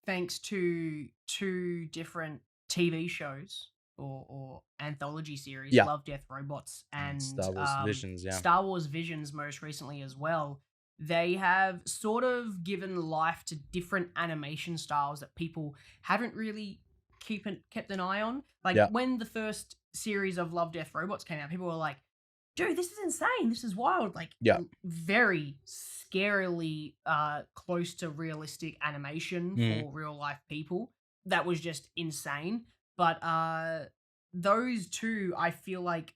thanks to two different TV shows or anthology series, Love, Death, Robots, and Star Wars Visions, Star Wars Visions most recently as well, they have sort of given life to different animation styles that people haven't really kept an eye on. Like when the first series of Love, Death, Robots came out, people were like, dude, this is insane, this is wild. Like very scarily close to realistic animation for real life people. That was just insane. But those two, I feel like,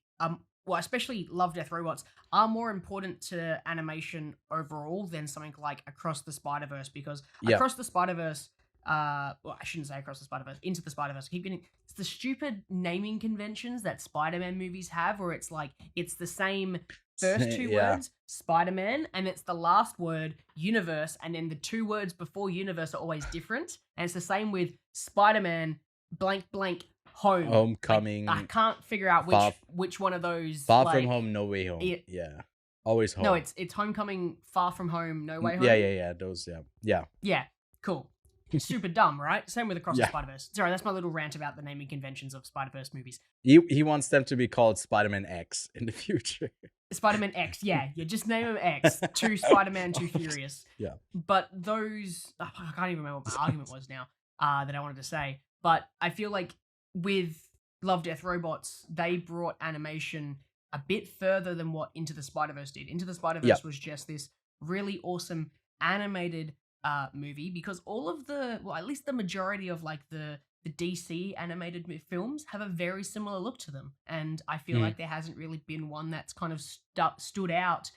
well, especially Love, Death, Robots, are more important to animation overall than something like Across the Spider-Verse, because Across the Spider-Verse, well, I shouldn't say Across the Spider-Verse, Into the Spider-Verse, it's the stupid naming conventions that Spider-Man movies have, where it's like, it's the same first two words, Spider-Man, and it's the last word, universe, and then the two words before universe are always different, and it's the same with Spider-Man, blank, blank, home. Homecoming. Like, I can't figure out which one of those. Far From Home, No Way Home. Yeah. Always home. No, it's Homecoming, Far From Home, No Way Home. Yeah. Those, yeah. Yeah, cool. Super dumb, right? Same with Across the Spider-Verse. Sorry, that's my little rant about the naming conventions of Spider-Verse movies. He wants them to be called Spider-Man X in the future. Spider-Man X, yeah. Just name them X. Two Spider-Man, Too Furious. Yeah. But those... I can't even remember what my argument was now that I wanted to say. But I feel like with Love, Death, Robots, they brought animation a bit further than what Into the Spider-Verse did. Into the Spider-Verse was just this really awesome animated movie, because all of at least the majority of like the DC animated films have a very similar look to them, and I feel like there hasn't really been one that's kind of stood out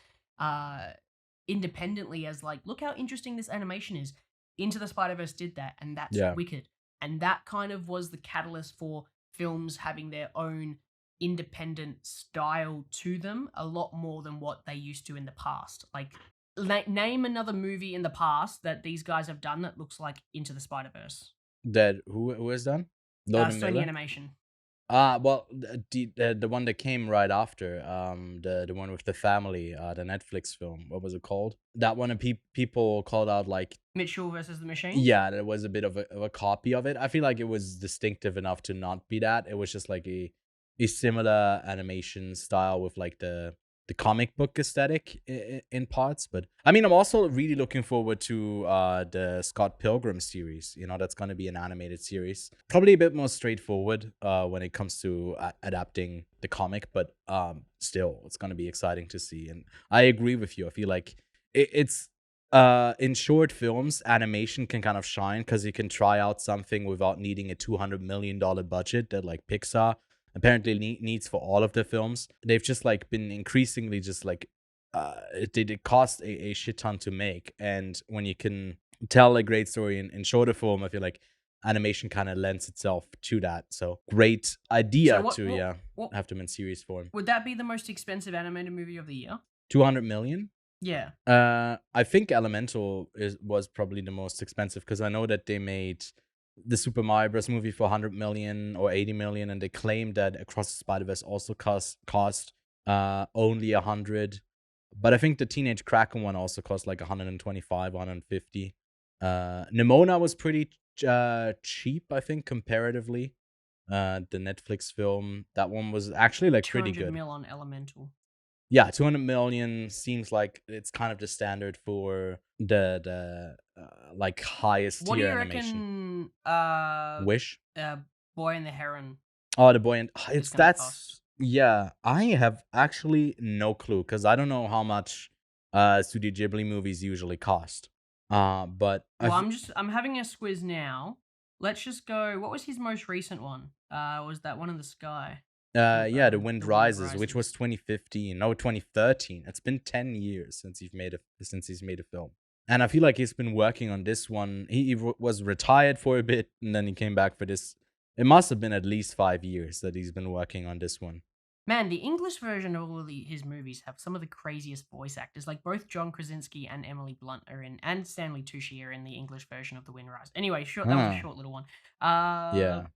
independently as like, look how interesting this animation is. Into the Spider-Verse did that, and that's wicked, and that kind of was the catalyst for films having their own independent style to them a lot more than what they used to in the past. Like, name another movie in the past that these guys have done that looks like Into the Spider-Verse. That who has done? Sony Animation. Well, the one that came right after, the one with the family, the Netflix film. What was it called? That one, people called out like Mitchell versus the Machine. Yeah, that was a bit of a copy of it. I feel like it was distinctive enough to not be that. It was just like a similar animation style with like the comic book aesthetic in parts. But I mean, I'm also really looking forward to the Scott Pilgrim series. You know, that's going to be an animated series. Probably a bit more straightforward when it comes to adapting the comic, but still, it's going to be exciting to see. And I agree with you. I feel like it's in short films, animation can kind of shine because you can try out something without needing a $200 million budget that like Pixar apparently needs for all of their films. They've just like been increasingly just like it cost a shit ton to make, and when you can tell a great story in shorter form, I feel like animation kind of lends itself to that. So great idea have them in series form. Would that be the most expensive animated movie of the year? 200 million? Yeah. I think Elemental was probably the most expensive, because I know that they made the Super Mario Bros. Movie for 100 million or 80 million, and they claimed that Across the Spider-Verse also cost only 100. But I think the Teenage Kraken one also cost like 125, 150. Nimona was pretty cheap, I think, comparatively. The Netflix film, that one was actually like pretty good. 200 mil on Elemental. Yeah, 200 million seems like it's kind of the standard for the like highest tier animation. What do you reckon? Wish? Boy and the Heron. Oh, the Boy and yeah. I have actually no clue, because I don't know how much Studio Ghibli movies usually cost. But I'm having a squiz now. Let's just go. What was his most recent one? Was that one in the sky? The Wind Rises, which was 2015. No, 2013. It's been 10 years since he's made a film. And I feel like he's been working on this one. He was retired for a bit, and then he came back for this. It must have been at least 5 years that he's been working on this one. Man, the English version of all of his movies have some of the craziest voice actors. Like, both John Krasinski and Emily Blunt are in, and Stanley Tucci are in the English version of The Wind Rises. Anyway, that was a short little one. Yeah.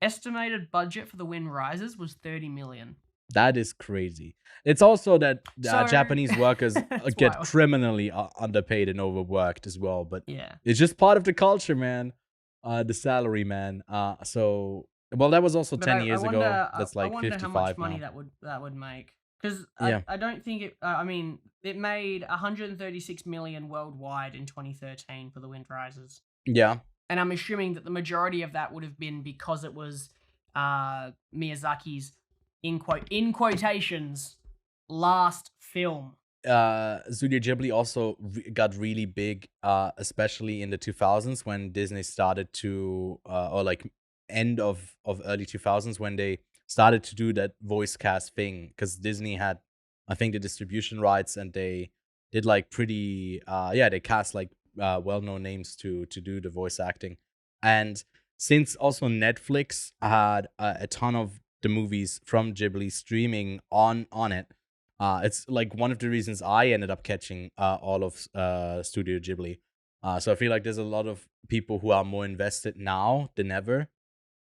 Estimated budget for The Wind Rises was 30 million. That is crazy. It's also that Japanese workers get criminally underpaid and overworked as well. But it's just part of the culture, man. The salary, man. Well, that was also 10 years ago. That's like 55 now. I wonder how much money that would make. Because I don't think it... I mean, it made 136 million worldwide in 2013 for The Wind Rises. Yeah. And I'm assuming that the majority of that would have been because it was Miyazaki's, in quotations, last film. Studio Ghibli also got really big, especially in the 2000s when Disney started to, or like end of early 2000s when they started to do that voice cast thing, because Disney had, I think, the distribution rights, and they did like pretty they cast like well-known names to do the voice acting. And since also Netflix had a ton of the movies from Ghibli streaming on it, it's like one of the reasons I ended up catching all of Studio Ghibli. So I feel like there's a lot of people who are more invested now than ever.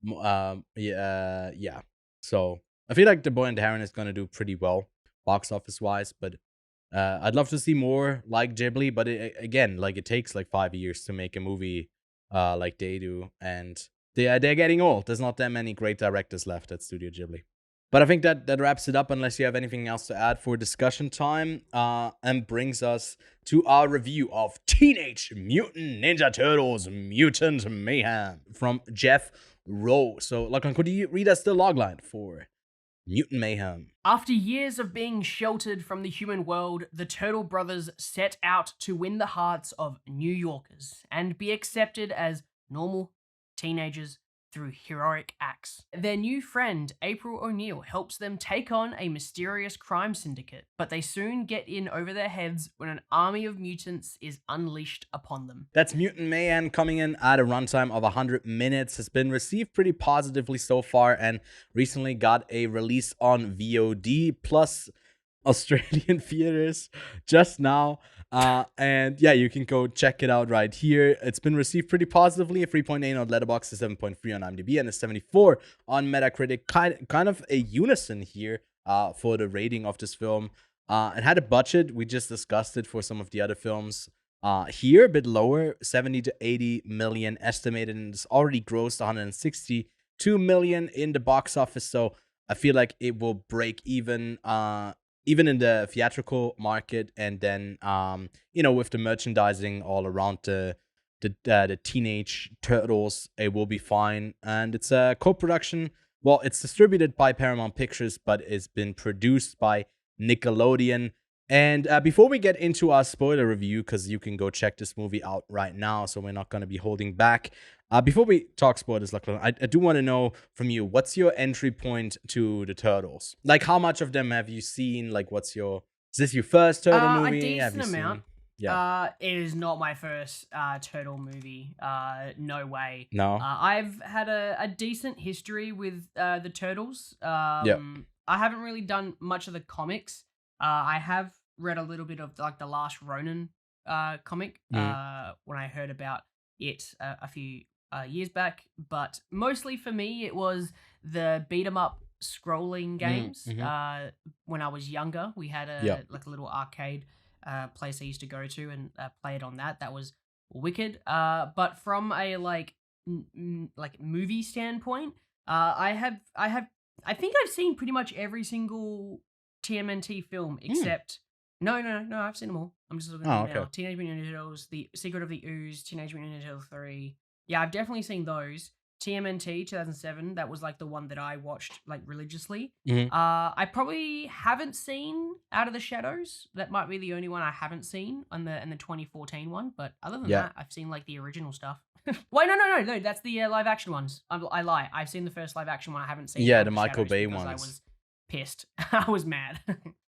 Yeah. So I feel like The Boy and the Heron is gonna do pretty well box office wise, but I'd love to see more like Ghibli. But again, like it takes like 5 years to make a movie like they do, and they're getting old. There's not that many great directors left at Studio Ghibli. But I think that wraps it up, unless you have anything else to add for discussion time, and brings us to our review of Teenage Mutant Ninja Turtles Mutant Mayhem from Jeff Rowe. So, Lachlan, could you read us the logline for Mutant Mayhem? After years of being sheltered from the human world, the Turtle Brothers set out to win the hearts of New Yorkers and be accepted as normal teenagers through heroic acts. Their new friend, April O'Neil, helps them take on a mysterious crime syndicate, but they soon get in over their heads when an army of mutants is unleashed upon them. That's Mutant Mayhem, coming in at a runtime of 100 minutes. Has been received pretty positively so far, and recently got a release on VOD plus Australian theaters just now. And yeah, you can go check it out right here. It's been received pretty positively. A 3.8 on Letterboxd, a 7.3 on IMDb, and a 74 on Metacritic. Kind of a unison here for the rating of this film. It had a budget. We just discussed it for some of the other films. Here, a bit lower, 70 to 80 million estimated, and it's already grossed 162 million in the box office. So I feel like it will break even in the theatrical market, and then with the merchandising all around the Teenage Turtles, it will be fine. And it's a co-production. Well, it's distributed by Paramount Pictures, but it's been produced by Nickelodeon. And before we get into our spoiler review, because you can go check this movie out right now, so we're not going to be holding back. Before we talk spoilers, Lachlan, I do want to know from you, what's your entry point to the Turtles? Like, how much of them have you seen? Like, is this your first Turtle movie? A decent amount. Yeah. It is not my first Turtle movie. No way. No. I've had a decent history with the Turtles. Yeah. I haven't really done much of the comics. I have read a little bit of like the Last Ronin comic when I heard about it a few years back, but mostly for me it was the beat 'em up scrolling games. When I was younger, we had a little arcade place I used to go to and play it on that. That was wicked. But from a like movie standpoint, I think I've seen pretty much every single TMNT film except no, I've seen them all. I'm just looking at them now. Teenage Mutant Ninja Turtles, The Secret of the Ooze, Teenage Mutant Ninja Turtles 3. Yeah, I've definitely seen those. TMNT 2007, that was like the one that I watched like religiously. I probably haven't seen Out of the Shadows. That might be the only one I haven't seen on the 2014 one. But other than that, I've seen like the original stuff. Wait, no, that's the live action ones. I lie. I've seen the first live action one. I haven't seen. Yeah, the Michael Bay ones. I was pissed. I was mad.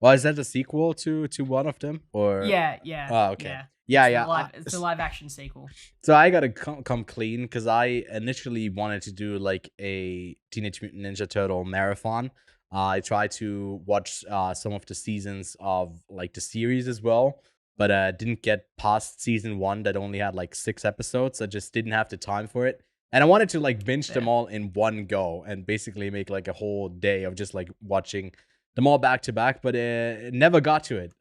Well, is that a sequel to one of them, or? Yeah. Oh, okay. Yeah. It's a live action sequel. So I gotta come clean, because I initially wanted to do like a Teenage Mutant Ninja Turtle marathon. I tried to watch some of the seasons of like the series as well, but didn't get past season 1 that only had like 6 episodes. I just didn't have the time for it. And I wanted to like binge them all in one go and basically make like a whole day of just like watching them all back to back, but it never got to it.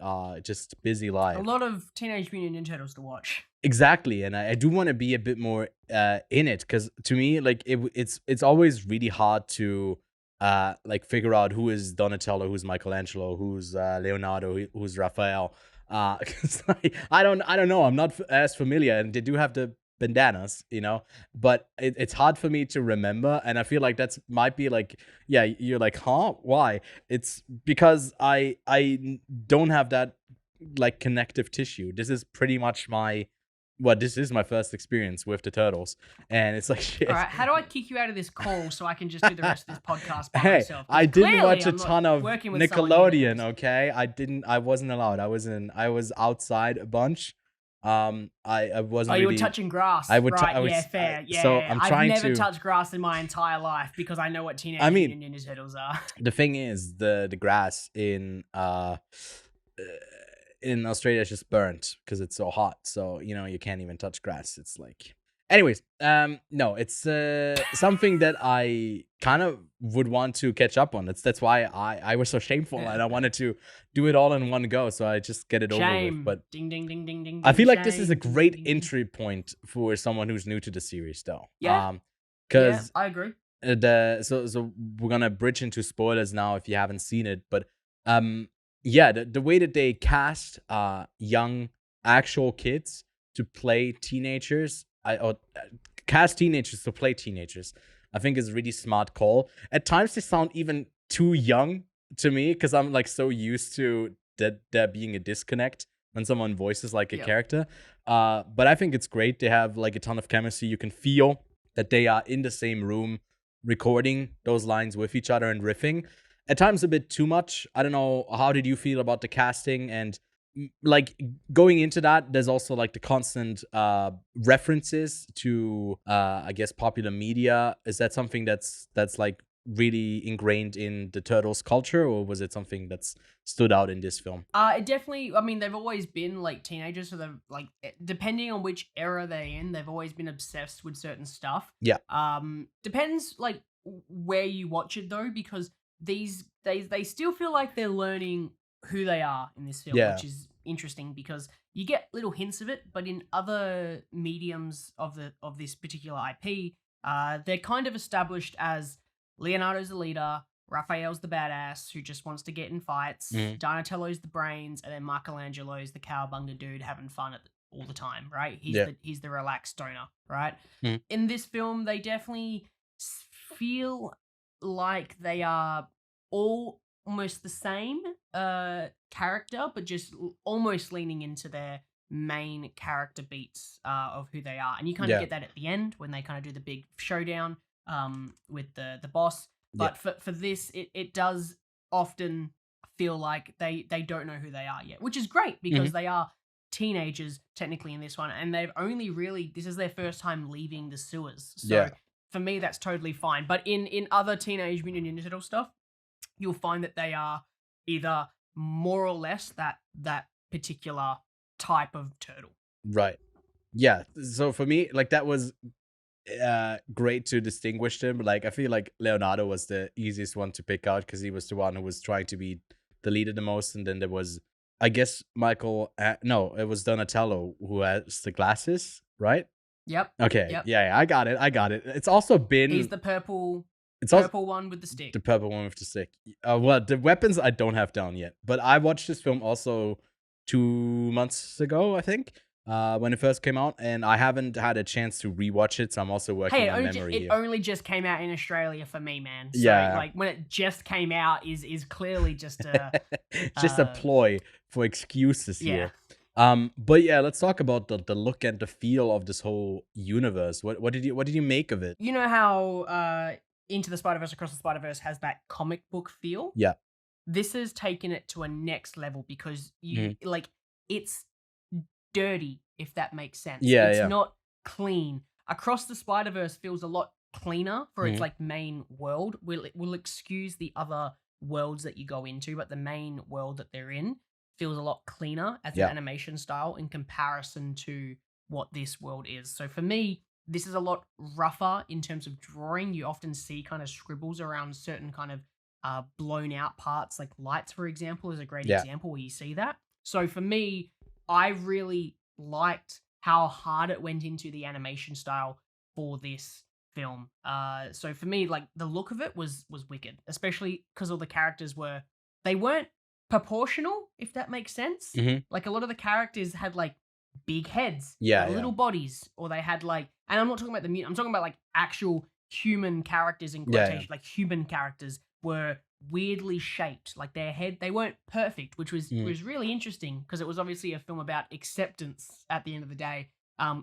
Just busy life. A lot of Teenage Mutant Ninja Turtles to watch. Exactly, and I do want to be a bit more in it, because to me, like it's always really hard to like figure out who is Donatello, who's Michelangelo, who's Leonardo, who's Raphael. Because I don't know, I'm not as familiar, and they do have the bandanas, but it's hard for me to remember, and I feel like that's might be like, yeah, you're like, huh, why? It's because I don't have that like connective tissue. This is pretty much my this is my first experience with the Turtles, and it's like shit. All right, how do I kick you out of this call so I can just do the rest of this podcast by Hey, myself? 'Cause I didn't clearly watch a I'm not ton of working with someone who Nickelodeon. knows. Okay, I wasn't allowed. I was outside a bunch. I wasn't. Oh, you were really, touching grass. I would. Right, I would, yeah, fair. Yeah, so yeah, I'm I've trying never to. touched grass in my entire life because I know what Teenage I mean- Mutant Ninja Turtles are. The thing is, the grass in Australia is just burnt because it's so hot. So you can't even touch grass. It's like, anyways, no, it's something that I kind of would want to catch up on. That's why I was so shameful and I wanted to do it all in one go. So I just get it over Shame. with. But Ding, ding, ding, ding, ding. I feel ding, like this is a shame, ding, great ding, ding. entry point for someone who's new to the series, though. Yeah. Yeah, Because I agree. so we're gonna bridge into spoilers now if you haven't seen it, but yeah, the way that they cast young actual kids to play teenagers, cast teenagers to play teenagers, I think is a really smart call. At times they sound even too young to me because I'm like so used to that there being a disconnect when someone voices like a character. But I think it's great. They have like a ton of chemistry. You can feel that they are in the same room recording those lines with each other and riffing. At times a bit too much. I don't know, how did you feel about the casting? And like going into that, there's also like the constant references to I guess popular media. Is that something that's like really ingrained in the Turtles culture, or was it something that's stood out in this film? It definitely, I mean, they've always been like teenagers, so they've like, depending on which era they're in, they've always been obsessed with certain stuff. Yeah. Depends like where you watch it though, because they still feel like they're learning who they are in this film, which is interesting because you get little hints of it, but in other mediums of this particular IP, they're kind of established as Leonardo's the leader, Raphael's the badass who just wants to get in fights, Donatello's the brains, and then Michelangelo's the cowabunga dude having fun all the time, right? He's the relaxed stoner, right? In this film, they definitely feel like they are all almost the same character, but just almost leaning into their main character beats of who they are. And you kind of get that at the end when they kind of do the big showdown with the boss. But for this, it does often feel like they don't know who they are yet, which is great because they are teenagers technically in this one, and they've only really, this is their first time leaving the sewers. So for me, that's totally fine. But in other Teenage Mutant Ninja Turtle stuff, you'll find that they are either more or less that particular type of turtle. Right. Yeah. So for me, like that was great to distinguish them. Like I feel like Leonardo was the easiest one to pick out because he was the one who was trying to be the leader the most, and then there was, I guess, it was Donatello who has the glasses, right? Yep. Okay. Yep. Yeah, I got it. It's also been. He's the purple one with the stick. The purple one with the stick. Well, the weapons I don't have down yet, but I watched this film also 2 months ago, I think, when it first came out, and I haven't had a chance to rewatch it, so I'm also working on memory. It only just came out in Australia for me, man. So, Yeah. like when it just came out is clearly just a just a ploy for excuses here. But yeah, let's talk about the look and the feel of this whole universe. What did you make of it? You know how Into the Spider-Verse, Across the Spider-Verse has that comic book feel? Yeah. This has taken it to a next level because like it's dirty, if that makes sense. Yeah, it's not clean. Across the Spider-Verse feels a lot cleaner for its like main world. We'll excuse the other worlds that you go into, but the main world that they're in feels a lot cleaner as an animation style in comparison to what this world is. So for me, this is a lot rougher in terms of drawing. You often see kind of scribbles around certain kind of blown out parts, like lights, for example, is a great example where you see that. So for me, I really liked how hard it went into the animation style for this film. So for me, like the look of it was wicked, especially because all the characters weren't proportional, if that makes sense. Like a lot of the characters had like big heads, little bodies, or they had like, and I'm not talking about the mutant, I'm talking about like actual human characters in quotation, like human characters were weirdly shaped, like their head, they weren't perfect, which was really interesting because it was obviously a film about acceptance at the end of the day.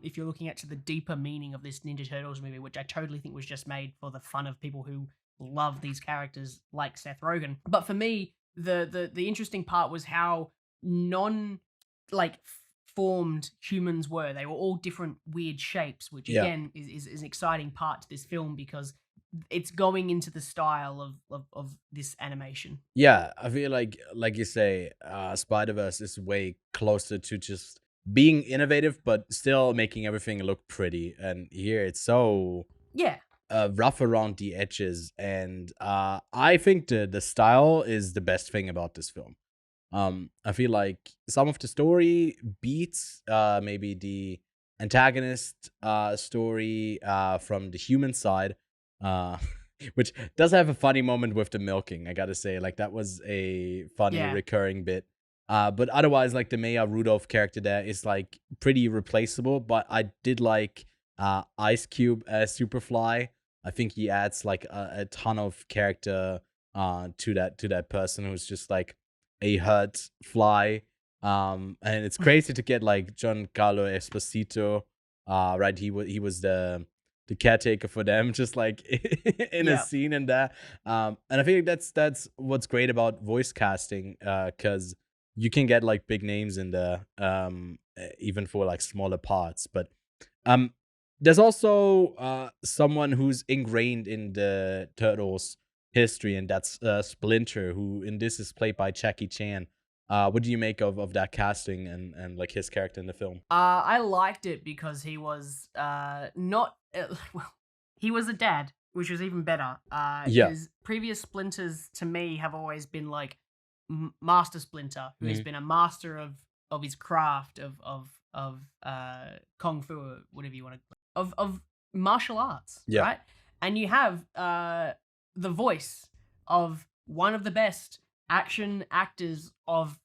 if you're looking at to the deeper meaning of this Ninja Turtles movie, which I totally think was just made for the fun of people who love these characters like Seth Rogen. But for me, the interesting part was how non like formed humans were. They were all different weird shapes, which again is an exciting part to this film because it's going into the style of this animation. Yeah, I feel like you say, Spider-Verse is way closer to just being innovative, but still making everything look pretty. And here it's so rough around the edges. And I think the style is the best thing about this film. I feel like some of the story beats maybe the antagonist story from the human side, which does have a funny moment with the milking. I gotta say, like that was a funny recurring bit. But otherwise, like the Maya Rudolph character there is like pretty replaceable. But I did like Ice Cube as Superfly. I think he adds like a ton of character to that person who's just like a hurt fly. And it's crazy to get like Giancarlo Esposito. Right, he was the caretaker for them, just like in a scene in there. And I think that's what's great about voice casting, because you can get like big names in there, even for like smaller parts. But there's also someone who's ingrained in the Turtles history, and that's Splinter, who in this is played by Jackie Chan. What do you make of that casting and like his character in the film? I liked it because he was not well, he was a dad, which was even better. His previous Splinters to me have always been like Master Splinter, who has been a master of his craft of kung fu, or whatever you want to of martial arts, right? And you have the voice of one of the best action actors of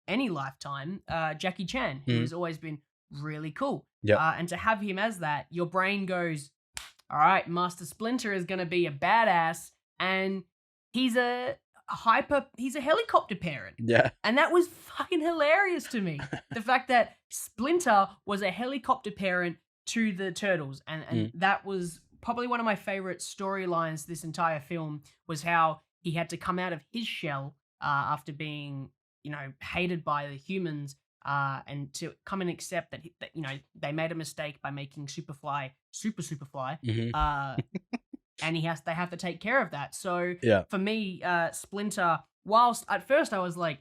any lifetime, Jackie Chan, who has always been really cool. And to have him as that, your brain goes, all right, Master Splinter is going to be a badass, and he's a helicopter parent. And that was fucking hilarious to me. The fact that Splinter was a helicopter parent to the Turtles, and that was probably one of my favorite storylines this entire film, was how he had to come out of his shell after being, hated by the humans, and to come and accept that, they made a mistake by making Superfly Superfly, and they have to take care of that. So for me, Splinter, whilst at first I was like,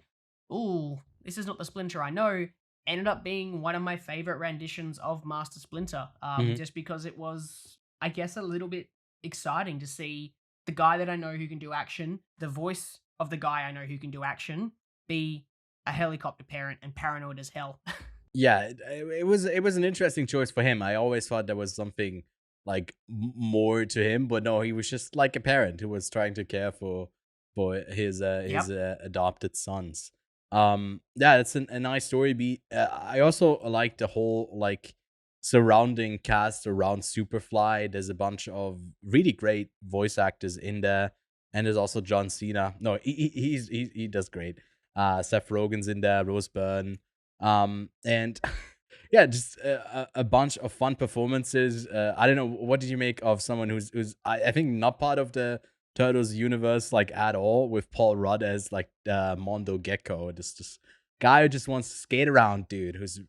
ooh, this is not the Splinter I know, ended up being one of my favorite renditions of Master Splinter, just because it was, I guess, a little bit exciting to see the guy that I know who can do action, the voice of the guy I know who can do action, be a helicopter parent and paranoid as hell. It was an interesting choice for him. I always thought there was something like more to him, but no, he was just like a parent who was trying to care for his adopted sons. It's a nice story beat. I also like the whole like surrounding cast around Superfly. There's a bunch of really great voice actors in there, and there's also John Cena. No, he does great. Seth Rogen's in there, Rose Byrne, and just a bunch of fun performances. I don't know, what did you make of someone who's I think not part of the Turtles universe like at all, with Paul Rudd as like Mondo Gecko, this guy who just wants to skate around, dude, who's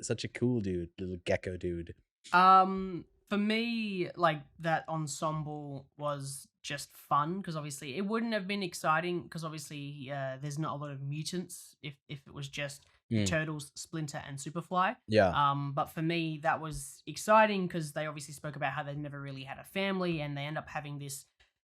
such a cool dude, little gecko dude. For me, like, that ensemble was just fun, because obviously it wouldn't have been exciting, because obviously there's not a lot of mutants if it was just the Turtles, Splinter, and Superfly. But for me, that was exciting because they obviously spoke about how they never really had a family, and they end up having this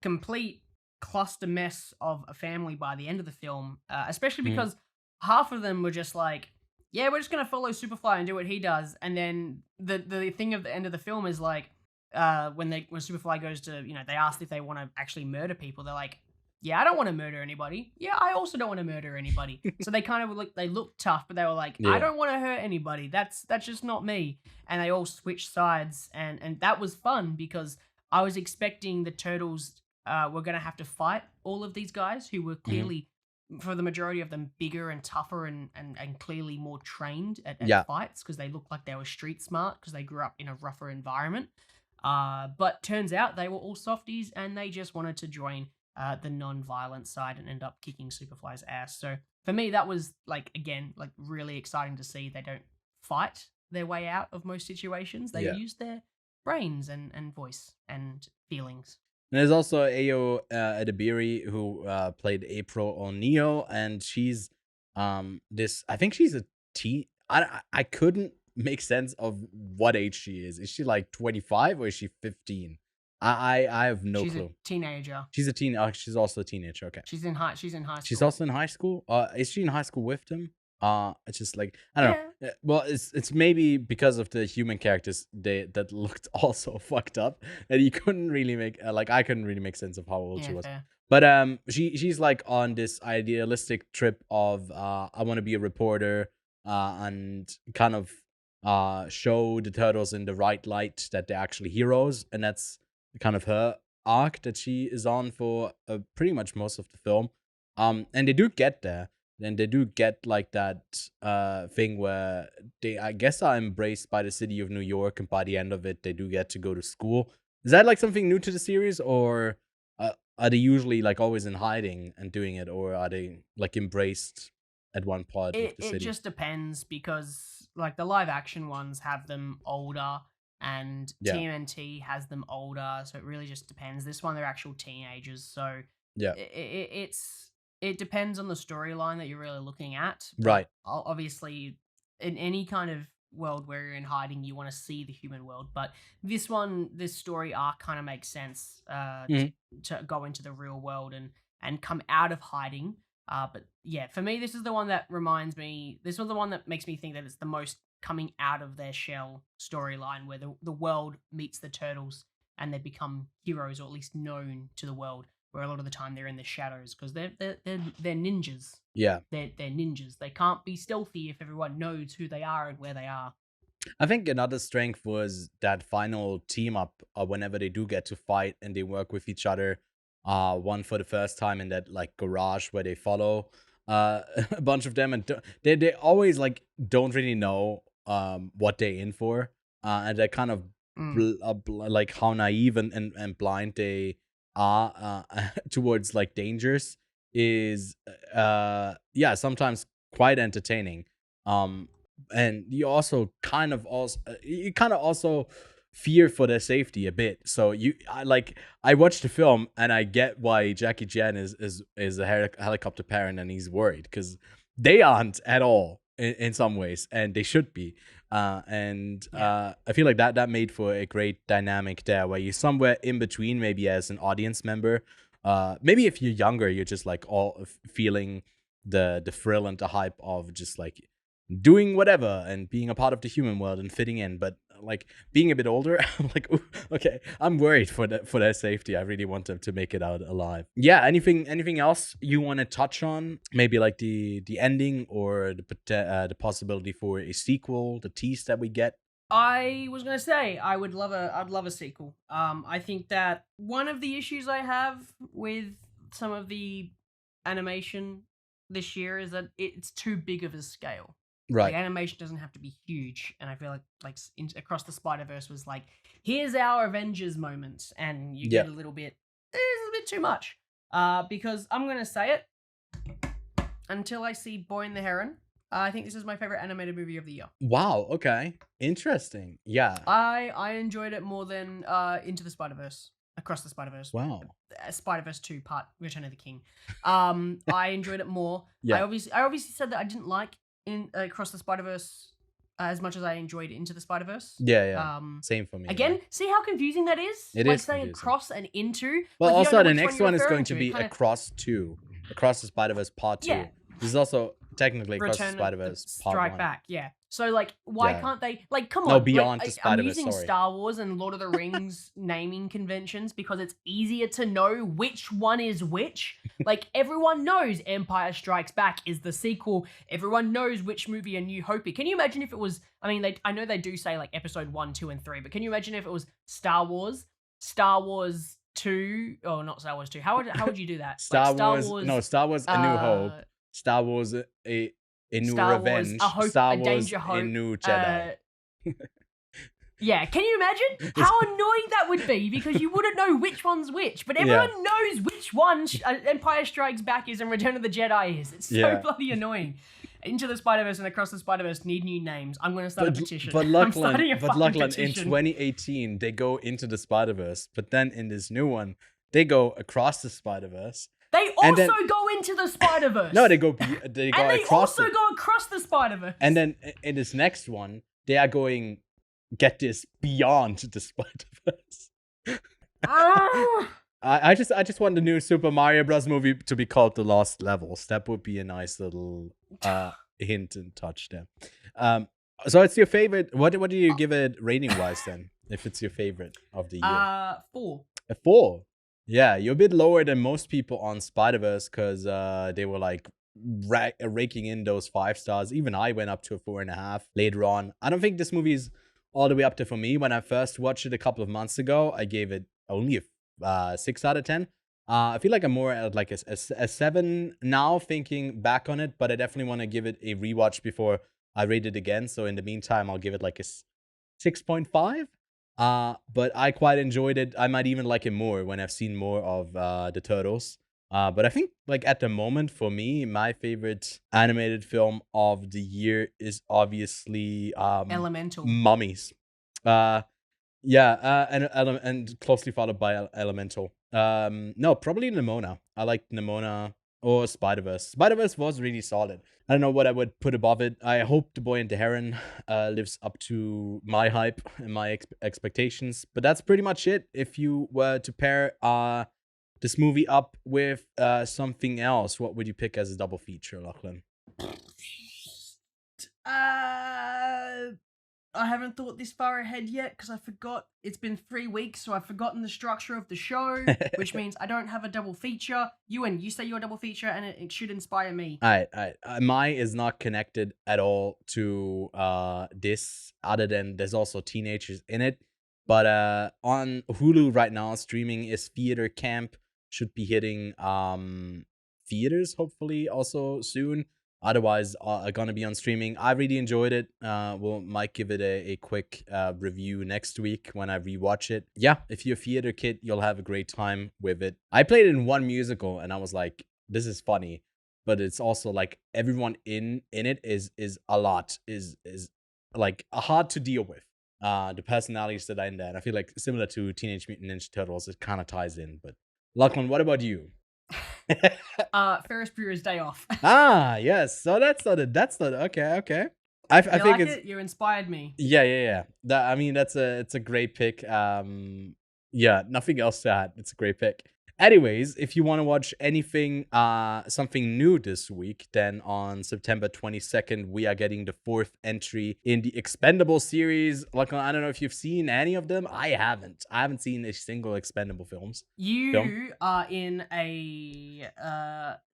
complete cluster mess of a family by the end of the film, especially because half of them were just like, yeah, we're just going to follow Superfly and do what he does. And then the thing at the end of the film is like, when Superfly goes to, they asked if they want to actually murder people. They're like, yeah, I don't want to murder anybody. Yeah, I also don't want to murder anybody. So they kind of they looked tough, but they were like, I don't want to hurt anybody. That's just not me. And they all switched sides. And that was fun, because I was expecting the Turtles were going to have to fight all of these guys who were clearly for the majority of them, bigger and tougher and clearly more trained at Yeah. fights because they looked like they were street smart because they grew up in a rougher environment. But turns out they were all softies and they just wanted to join the non-violent side and end up kicking Superfly's ass. So for me, that was again really exciting to see. They don't fight their way out of most situations. They use their brains and voice and feelings. And there's also Ayo Edebiri, who played April on Neo, and she's this. I think she's a teen. I couldn't make sense of what age she is. Is she like 25 or is she 15? I have no She's clue. a teenager. She's a teen. She's also a teenager. Okay. She's in high school. She's also in high school. Is she in high school with them? It's just like I don't know. Well, it's maybe because of the human characters that looked also fucked up that you couldn't really make I couldn't really make sense of how old she was. Fair. But she's like on this idealistic trip of I want to be a reporter and kind of show the turtles in the right light that they're actually heroes, and that's kind of her arc that she is on for pretty much most of the film. And they do get there. Then they do get like that thing where they, I guess, are embraced by the city of New York, and by the end of it, they do get to go to school. Is that like something new to the series, or are they usually like always in hiding and doing it, or are they like embraced at one part of the city? It just depends because like the live action ones have them older, and TMNT has them older, so it really just depends. This one, they're actual teenagers, so it depends on the storyline that you're really looking at. Right. Obviously, in any kind of world where you're in hiding, you want to see the human world. But this story arc kind of makes sense to go into the real world and come out of hiding. But yeah, for me, this is the one that reminds me. This was the one that makes me think that it's the most coming out of their shell storyline, where the world meets the turtles and they become heroes, or at least known to the world. Where a lot of the time they're in the shadows because they're ninjas. Yeah, they're ninjas. They can't be stealthy if everyone knows who they are and where they are. I think another strength was that final team up whenever they do get to fight and they work with each other. One for the first time in that like garage where they follow a bunch of them, and they always like don't really know what they're in for, and they're kind of like how naive and blind they are towards like dangers is sometimes quite entertaining. And you also kind of also fear for their safety a bit. So I watched the film and I get why Jackie Chan is a helicopter parent and he's worried, because they aren't at all in some ways, and they should be. I feel like that made for a great dynamic there, where you're somewhere in between, maybe as an audience member. Maybe if you're younger, you're just like all feeling the thrill and the hype of just like doing whatever and being a part of the human world and fitting in. But like being a bit older, I'm like, ooh, okay, I'm worried for their safety. I really want them to make it out alive. Yeah. Anything else you want to touch on? Maybe like the ending, or the possibility for a sequel, the tease that we get. I was gonna say I'd love a sequel. I think that one of the issues I have with some of the animation this year is that it's too big of a scale. Right. Like, animation doesn't have to be huge, and I feel like Across the Spider-Verse was like, here's our Avengers moment, and you get a little bit too much. Because I'm gonna say it, until I see Boy and the Heron, I think this is my favorite animated movie of the year. Wow. Okay. Interesting. Yeah. I enjoyed it more than Into the Spider-Verse. Across the Spider-Verse. Wow. Spider-Verse 2 part Return of the King. I enjoyed it more. Yeah. I obviously said that I didn't like in Across the Spider-Verse as much as I enjoyed Into the Spider-Verse. Yeah. Same for me. Again, see how confusing that is? It like is saying confusing. Across and Into. Well, like, also the next one is going to be Across 2. Across the Spider-Verse Part 2. Yeah. This is also technically Across the Return Spider-Verse of Part Strike 1. Back, yeah. So, like, why can't they... Like, come on. No, Beyond like, the Spider-Verse, I'm using sorry. Star Wars and Lord of the Rings naming conventions because it's easier to know which one is which. Like, everyone knows Empire Strikes Back is the sequel. Everyone knows which movie A New Hope is. Can you imagine if it was... I mean, I know they do say, like, Episode 1, 2, and 3, but can you imagine if it was Star Wars, 2, or not Star Wars 2. How would you do that? Star Wars, A New Hope. Star Wars, a New Star Revenge. Wars, A Hope, Star A Wars, Danger a Hope, New Jedi. Yeah, can you imagine how annoying that would be? Because you wouldn't know which one's which, but everyone knows which one Empire Strikes Back is and Return of the Jedi is. It's so bloody annoying. Into the Spider-Verse and Across the Spider-Verse need new names. I'm going to start a petition. But Lachlan, in petition. 2018, they go into the Spider-Verse, but then in this new one, they go across the Spider-Verse. They also go into the Spider-Verse. No, they go across also go across the Spider-Verse. And then in this next one, they are going, get this, beyond the Spider-Verse. I just want the new Super Mario Bros. Movie to be called The Lost Levels. That would be a nice little hint and touch there. So it's your favorite. What do you give it rating wise then? If it's your favorite of the year? 4. A 4. Yeah, you're a bit lower than most people on Spider-Verse because they were like raking in those 5 stars. Even I went up to a 4.5 later on. I don't think this movie is all the way up there for me. When I first watched it a couple of months ago, I gave it only a 6 out of 10. I feel like I'm more at like a 7 now thinking back on it, but I definitely want to give it a rewatch before I rate it again. So in the meantime, I'll give it like a 6.5. But I quite enjoyed it. I might even like it more when I've seen more of the Turtles. But I think like at the moment for me, my favorite animated film of the year is obviously Elemental. Mummies. And closely followed by Elemental. No, probably Nimona. I liked Nimona or Spider-Verse. Spider-Verse was really solid. I don't know what I would put above it. I hope The Boy and the Heron lives up to my hype and my expectations. But that's pretty much it. If you were to pair this movie up with something else, what would you pick as a double feature, Lachlan? I haven't thought this far ahead yet because I forgot. It's been 3 weeks, so I've forgotten the structure of the show, which means I don't have a double feature. Ewan, you say your double feature, and it should inspire me. All right. Mine is not connected at all to this, other than there's also teenagers in it. But on Hulu right now, streaming is Theater Camp. Should be hitting theaters hopefully also soon. Otherwise, gonna be on streaming. I really enjoyed it. Might give it a quick review next week when I rewatch it. Yeah, if you're a theater kid, you'll have a great time with it. I played it in one musical, and I was like, "This is funny," but it's also like everyone in it is a lot is like hard to deal with. The personalities that are in there, and I feel like similar to Teenage Mutant Ninja Turtles, it kind of ties in. But Lachlan, what about you? Ferris Bueller's Day Off. Yes. So that's not okay. I think like it's it? You inspired me. Yeah. It's a great pick. Nothing else to add. It's a great pick. Anyways, if you want to watch anything, something new this week, then on September 22nd, we are getting the 4th entry in the Expendable series. Like, I don't know if you've seen any of them. I haven't seen a single Expendable films. You are in a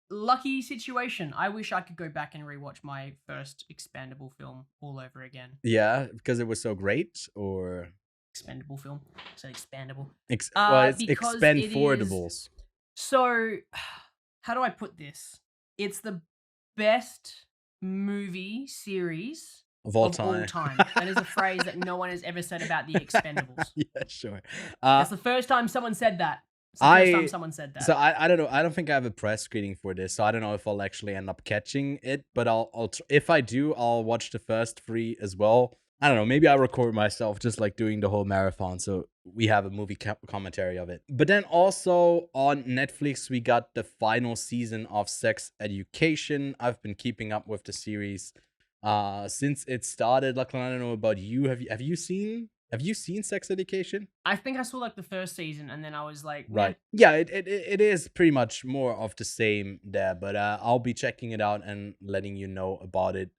lucky situation. I wish I could go back and rewatch my first Expendable film all over again. Yeah, because it was so great, or... Expendable film. So expandable. It's Expendables. So, how do I put this? It's the best movie series of all time. That is a phrase that no one has ever said about the Expendables. Yeah, sure. That's the first time someone said that. So I don't know. I don't think I have a press screening for this, so I don't know if I'll actually end up catching it. But if I do, I'll watch the first 3 as well. I don't know, maybe I'll record myself just like doing the whole marathon so we have a movie commentary of it. But then also on Netflix, we got the final season of Sex Education. I've been keeping up with the series since it started. Lachlan, I don't know about you. Have you seen Sex Education? I think I saw like the first season and then I was like... Right. Yeah, it is pretty much more of the same there. But I'll be checking it out and letting you know about it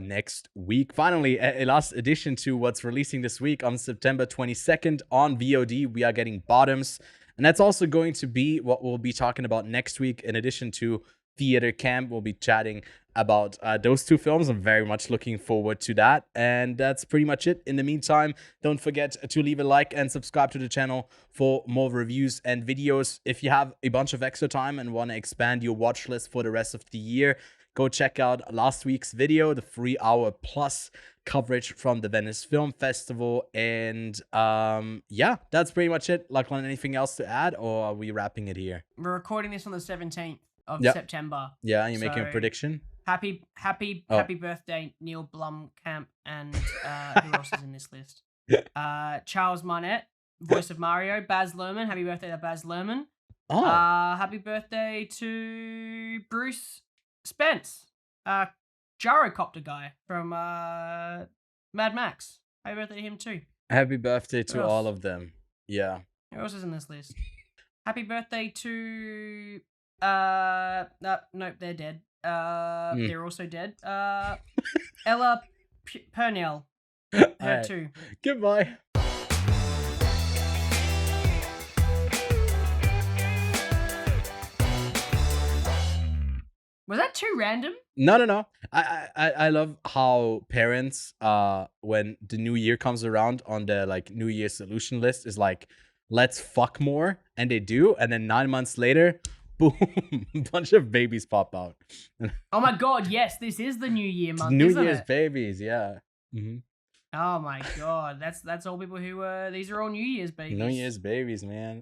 next week. Finally, a last addition to what's releasing this week on September 22nd on VOD. We are getting Bottoms. And that's also going to be what we'll be talking about next week, in addition to theater camp. We'll be chatting about those two films. I'm very much looking forward to that. And that's pretty much it. In the meantime, don't forget to leave a like and subscribe to the channel for more reviews and videos. If you have a bunch of extra time and want to expand your watch list for the rest of the year, go check out last week's video, the 3-hour plus coverage from the Venice Film Festival. And yeah, that's pretty much it. Lachlan, anything else to add, or are we wrapping it here? We're recording this on the 17th of Yep. September. Yeah, you're making a So- prediction? Happy birthday, Neil Blomkamp, and who else is in this list? Charles Martinet, voice of Mario. Baz Luhrmann, happy birthday to Baz Luhrmann. Oh, Happy birthday to Bruce Spence, gyrocopter guy from Mad Max. Happy birthday to him too. happy birthday to Who else? all of them. Yeah. Who else is in this list? Happy birthday to nope, they're dead. They're also dead. Ella Purnell, her Alright. too. Goodbye. Was that too random? No. I love how parents, when the new year comes around on the like New Year solution list, is like, let's fuck more, and they do, and then 9 months later, boom, a bunch of babies pop out. Oh my god, yes, this is the New Year month, New isn't Year's it? babies, yeah. Mm-hmm. Oh my god, that's all people who these are all New Year's babies. New Year's babies, man.